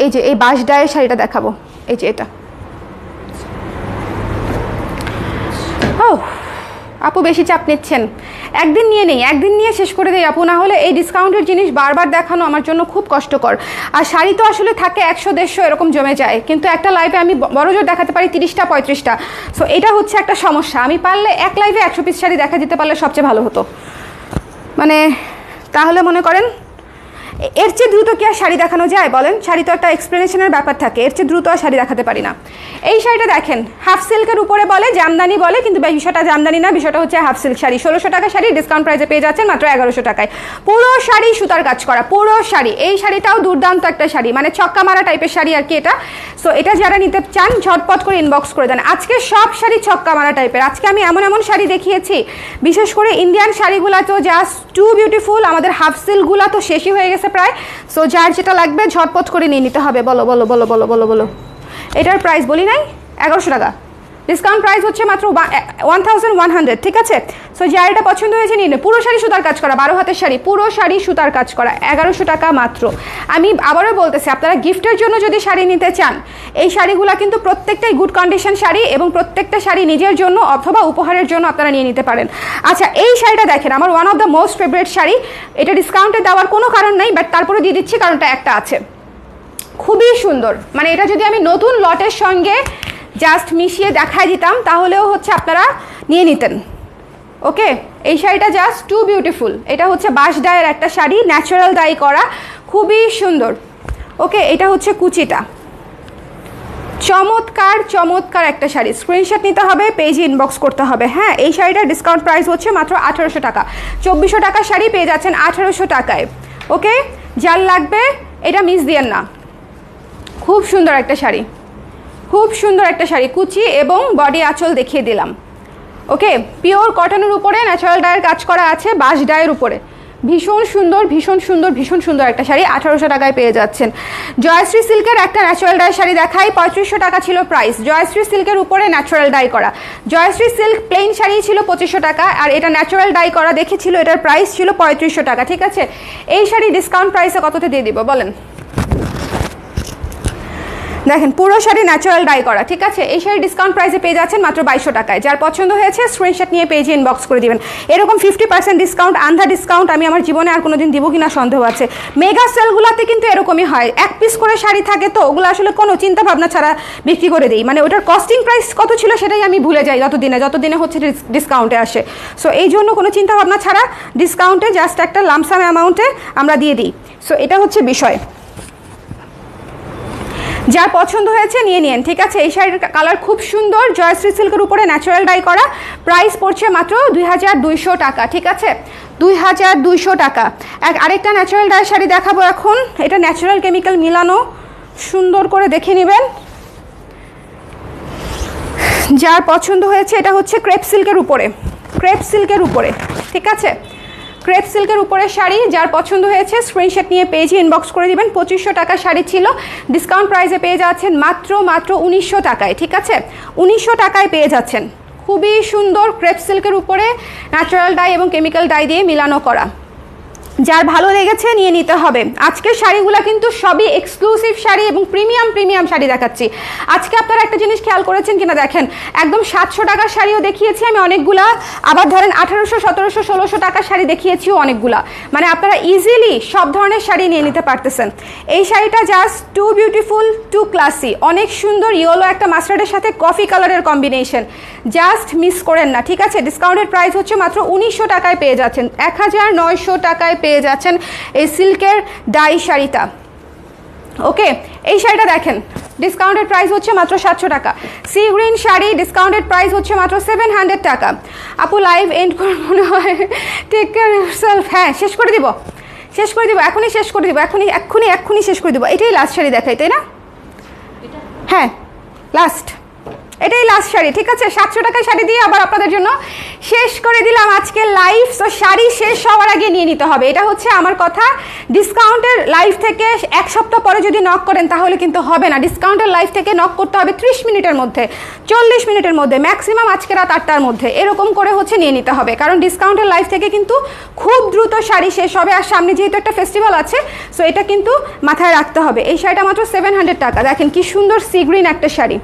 এই যে এই বাঁশ ডায়ের শাড়িটা দেখাবো। এই যে এটা, ও আপু বেশি চাপ নিচ্ছেন, একদিন নিয়ে নেই, একদিন নিয়ে শেষ করে দেই আপু, না হলে এই ডিসকাউন্টের জিনিস বারবার দেখানো আমার জন্য খুব কষ্টকর। আর শাড়ি তো আসলে থাকে 100-150 এরকম জমে যায়, কিন্তু একটা লাইভে আমি বড়জোর দেখাতে পারি 30টা-35টা। সো এটা হচ্ছে একটা সমস্যা। আমি পারলে এক লাইভে 100 পিস শাড়ি দেখা দিতে পারলে সবচেয়ে ভালো হতো, মানে তাহলে মনে করেন এর চেয়ে দ্রুত কি আর শাড়ি দেখানো যায় বলেন? শাড়ি তো একটা এক্সপ্লেনেশনের ব্যাপার থাকে, এর চেয়ে দ্রুত আর শাড়ি দেখাতে পারি না। এই শাড়িটা দেখেন, হাফ সিল্কের উপরে বলে, জামদানি বলে, কিন্তু বিষয়টা জামদানি না, বিষয়টা হচ্ছে হাফ সিল্ক শাড়ি। 1600 টাকা শাড়ি ডিসকাউন্ট প্রাইসে পেয়ে যাচ্ছেন মাত্র 1100 টাকায়। পুরো শাড়ি সুতার কাজ করা, পুরো শাড়ি। এই শাড়িটাও দুর্দান্ত একটা শাড়ি, মানে ছক্কা মারা টাইপের শাড়ি আর কি এটা। সো এটা যারা নিতে চান ঝটপট করে ইনবক্স করে দেন। আজকে সব শাড়ি ছক্কা মারা টাইপের। আজকে আমি এমন এমন শাড়ি দেখিয়েছি, বিশেষ করে ইন্ডিয়ান শাড়িগুলো তো জাস্ট টু বিউটিফুল। আমাদের হাফ সিল্কগুলো তো শেষই হয়ে গেছে প্রায়। সো যার যেটা লাগবে ঝটপট করে নিয়ে নিতে হবে। বলো বলো বলো বলো বলো বলো। এটার প্রাইস বলি নাই, 1100 টাকা। ডিসকাউন্ট প্রাইস হচ্ছে মাত্র 1100, ঠিক আছে? সো যার এটা পছন্দ হয়েছে নিন। পুরো শাড়ি সুতার কাজ করা, 12 হাতের শাড়ি, পুরো শাড়ি সুতার কাজ করা, 1100 টাকা মাত্র। আমি আবারও বলতেছি, আপনারা গিফটের জন্য যদি শাড়ি নিতে চান, এই শাড়িগুলো কিন্তু প্রত্যেকটাই গুড কন্ডিশন শাড়ি, এবং প্রত্যেকটা শাড়ি নিজের জন্য অথবা উপহারের জন্য আপনারা নিয়ে নিতে পারেন। আচ্ছা, এই শাড়িটা দেখেন, আমার one of the most favourite sari. এটা ডিসকাউন্টে দেওয়ার কোনো কারণ নেই, বাট তারপরে দিয়ে দিচ্ছি কারণটা একটা আছে। খুবই সুন্দর, মানে এটা যদি আমি নতুন লটের সঙ্গে জাস্ট মিশিয়ে দেখাই দিতাম তাহলেও হচ্ছে আপনারা নিয়ে নিতেন। ওকে, এই শাড়িটা জাস্ট টু বিউটিফুল। এটা হচ্ছে বাঁশ ডাইয়ের একটা শাড়ি, ন্যাচারাল ডাই করা, খুবই সুন্দর। ওকে, এটা হচ্ছে কুচিটা, চমৎকার চমৎকার একটা শাড়ি। স্ক্রিনশট নিতে হবে, পেজে ইনবক্স করতে হবে। হ্যাঁ, এই শাড়িটার ডিসকাউন্ট প্রাইস হচ্ছে মাত্র 1800 টাকা। 2400 টাকার শাড়ি পেয়ে যাচ্ছেন 1800 টাকায়। ওকে, যার লাগবে এটা মিস দিয়েন না। খুব সুন্দর একটা শাড়ি, খুব সুন্দর একটা শাড়ি, কুচি এবং বডি আঁচল দেখিয়ে দিলাম। ওকে, পিওর কটনের উপরে ন্যাচারাল ডাইয়ের কাজ করা আছে, বাঁশ ডাইয়ের উপরে। ভীষণ সুন্দর ভীষণ সুন্দর ভীষণ সুন্দর একটা শাড়ি 1800 টাকায় পেয়ে যাচ্ছেন। জয়শ্রী সিল্কের একটা ন্যাচারাল ডাই শাড়ি দেখাই, 3500 টাকা ছিল প্রাইস। জয়শ্রী সিল্কের উপরে ন্যাচারাল ডাই করা, জয়শ্রী সিল্ক প্লেন শাড়ি ছিল 2500 টাকা, আর এটা ন্যাচারাল ডাই করা দেখেছিল, এটার প্রাইস ছিল 3500 টাকা। ঠিক আছে, এই শাড়ি ডিসকাউন্ট প্রাইসে কততে দিয়ে দিব বলেন? দেখেন, পুরো শাড়ি ন্যাচারাল ডাই করা। ঠিক আছে, এই শাড়ি ডিসকাউন্ট প্রাইসে পেয়ে যাচ্ছেন মাত্র 2200 টাকায়। যার পছন্দ হয়েছে স্ক্রিনশট নিয়ে পেজে ইনবক্স করে দিবেন। এরকম 50% ডিসকাউন্ট, আন্ধা ডিসকাউন্ট আমি আমার জীবনে আর কোনোদিন দিব কিনা সন্দেহ আছে। মেগা সেলগুলোতে কিন্তু এরকমই হয়, এক পিস করে শাড়ি থাকে, তো ওগুলো আসলে কোনো চিন্তা ভাবনা ছাড়া বিক্রি করে দিই। মানে ওটার কস্টিং প্রাইস কত ছিল সেটাই আমি ভুলে যাই যতদিনে হচ্ছে ডিসকাউন্টে আসে। সো এই জন্য কোনো চিন্তা ভাবনা ছাড়া ডিসকাউন্টে জাস্ট একটা লামসাম অ্যামাউন্টে আমরা দিয়ে দিই। সো এটা হচ্ছে বিষয়। যার পছন্দ হয়েছে নিয়ে নিন। ঠিক আছে, এই শাড়ির কালার খুব সুন্দর, জয়শ্রী সিল্কের উপরে ন্যাচারাল ডাই করা, প্রাইস পড়ছে মাত্র 2200 টাকা। ঠিক আছে, 2200 টাকা। আরেকটা ন্যাচারাল ডাই শাড়ি দেখাবো এখন। এটা ন্যাচারাল কেমিক্যাল মিলানো, সুন্দর করে দেখে নেবেন। যার পছন্দ হয়েছে, এটা হচ্ছে ক্রেপ সিল্কের উপরে, ক্রেপ সিল্কের উপরে। ঠিক আছে, ক্রেপ সিল্কের উপরে শাড়ি। যার পছন্দ হয়েছে স্ক্রিনশট নিয়ে পেজে ইনবক্স করে দিবেন। 2500 টাকা শাড়ি ছিল, ডিসকাউন্ট প্রাইসে পেয়ে যাচ্ছেন মাত্র 1900 টাকায়। ঠিক আছে, 1900 টাকায় পেয়ে যাচ্ছেন। খুবই সুন্দর ক্রেপ সিল্কের উপরে ন্যাচারাল ডাই এবং কেমিক্যাল ডাই দিয়ে মিলানো করা। যার ভালো লেগেছে নিয়ে নিতে হবে। আজকের শাড়িগুলো কিন্তু সবই এক্সক্লুসিভ শাড়ি এবং প্রিমিয়াম শাড়ি দেখাচ্ছি। আজকে আপনারা একটা জিনিস খেয়াল করেছেন কিনা দেখেন, একদম 700 টাকার শাড়িও দেখিয়েছি আমি অনেকগুলা, আবার ধরেন 1800, 1700, 1600 টাকার শাড়ি দেখিয়েছিও অনেকগুলা। মানে আপনারা ইজিলি সব ধরনের শাড়ি নিয়ে নিতে পারতেছেন। এই শাড়িটা just too beautiful, too classy, অনেক সুন্দর। ইয়েলো একটা মাস্টার্ডের সাথে কফি কালারের কম্বিনেশন, জাস্ট মিস করেন না। ঠিক আছে, ডিসকাউন্টের প্রাইস হচ্ছে মাত্র 1900 টাকায় পেয়ে যাচ্ছেন, 1900 টাকায় পেয়ে যাচ্ছেন এই সিল্কের ডাই শাড়িটা। ওকে, এই শাড়িটা দেখেন, ডিসকাউন্টেড প্রাইস হচ্ছে মাত্র 700 টাকা। Sea green sari, discounted price হচ্ছে মাত্র 700 টাকা। আপু লাইভ এন্ড করে মনে হয়, টেক কেয়ার ইয়োরসেলফ। হ্যাঁ, শেষ করে দিব, শেষ করে দিব, এখনই শেষ করে দিব, এখনই শেষ করে দিব। এটাই লাস্ট শাড়ি দেখাই, তাই না? হ্যাঁ, লাস্ট, এটাই লাস্ট শাড়ি। ঠিক আছে, 700 টাকায় শাড়ি দিয়ে আবার আপনাদের জন্য শেষ করে দিলাম আজকে লাইভ। সো শাড়ি শেষ হওয়ার আগে নিয়ে নিতে হবে, এটা হচ্ছে আমার কথা। ডিসকাউন্টের লাইভ থেকে এক সপ্তাহ পরে যদি নক করেন তাহলে কিন্তু হবে না। ডিসকাউন্টের লাইভ থেকে নক করতে হবে 30 মিনিটের মধ্যে, 40 মিনিটের মধ্যে, ম্যাক্সিমাম আজকে রাত 8টার মধ্যে, এরকম করে হচ্ছে নিয়ে নিতে হবে। কারণ ডিসকাউন্টের লাইভ থেকে কিন্তু খুব দ্রুত শাড়ি শেষ হবে। আর সামনে যেহেতু একটা ফেস্টিভ্যাল আছে, সো এটা কিন্তু মাথায় রাখতে হবে। এই শাড়িটা মাত্র 700 টাকা। দেখেন কি সুন্দর সি গ্রিন একটা শাড়ি,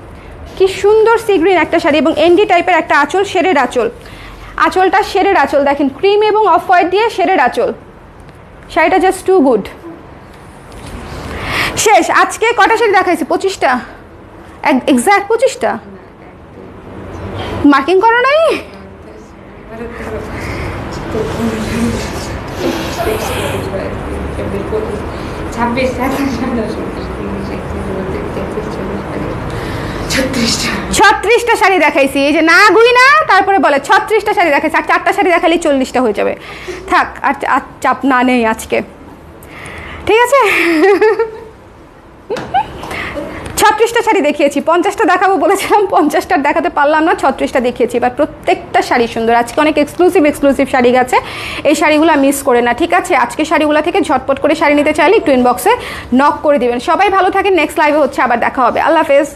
কি সুন্দর সি গ্রিন একটা শাড়ি, এবং এনডি টাইপের একটা আঁচল, শেডের আঁচল। আঁচলটা শেডের আঁচল, দেখেন ক্রিম এবং অফ হোয়াইট দিয়ে শেডের আঁচল। শাড়িটা জাস্ট টু গুড। শেষ। আজকে কটা শাড়ি দেখাইছি? 25টা, এক্স্যাক্ট 25টা। মার্কিং করো নাই? ছত্রিশটা শাড়ি দেখাইছি, এই যে না গুই না, তারপরে বলে 36টা শাড়ি দেখাইছি, আর 4টা শাড়ি দেখালেই 40টা হয়ে যাবে। থাক, আর চাপ না নেই আজকে, ঠিক আছে? 36টা শাড়ি দেখিয়েছি, 50টা দেখাবো বলেছিলাম, 50টা দেখাতে পারলাম না, 36টা দেখিয়েছি। এবার প্রত্যেকটা শাড়ি সুন্দর। আজকে অনেক এক্সক্লুসিভ শাড়ি গেছে, এই শাড়িগুলো মিস করে না, ঠিক আছে? আজকে শাড়িগুলো থেকে ঝটপট করে শাড়ি নিতে চাইলে একটু ইনবক্সে নক করে দিবেন। সবাই ভালো থাকেন, নেক্সট লাইভে হচ্ছে আবার দেখা হবে। আল্লাহ হাফেজ।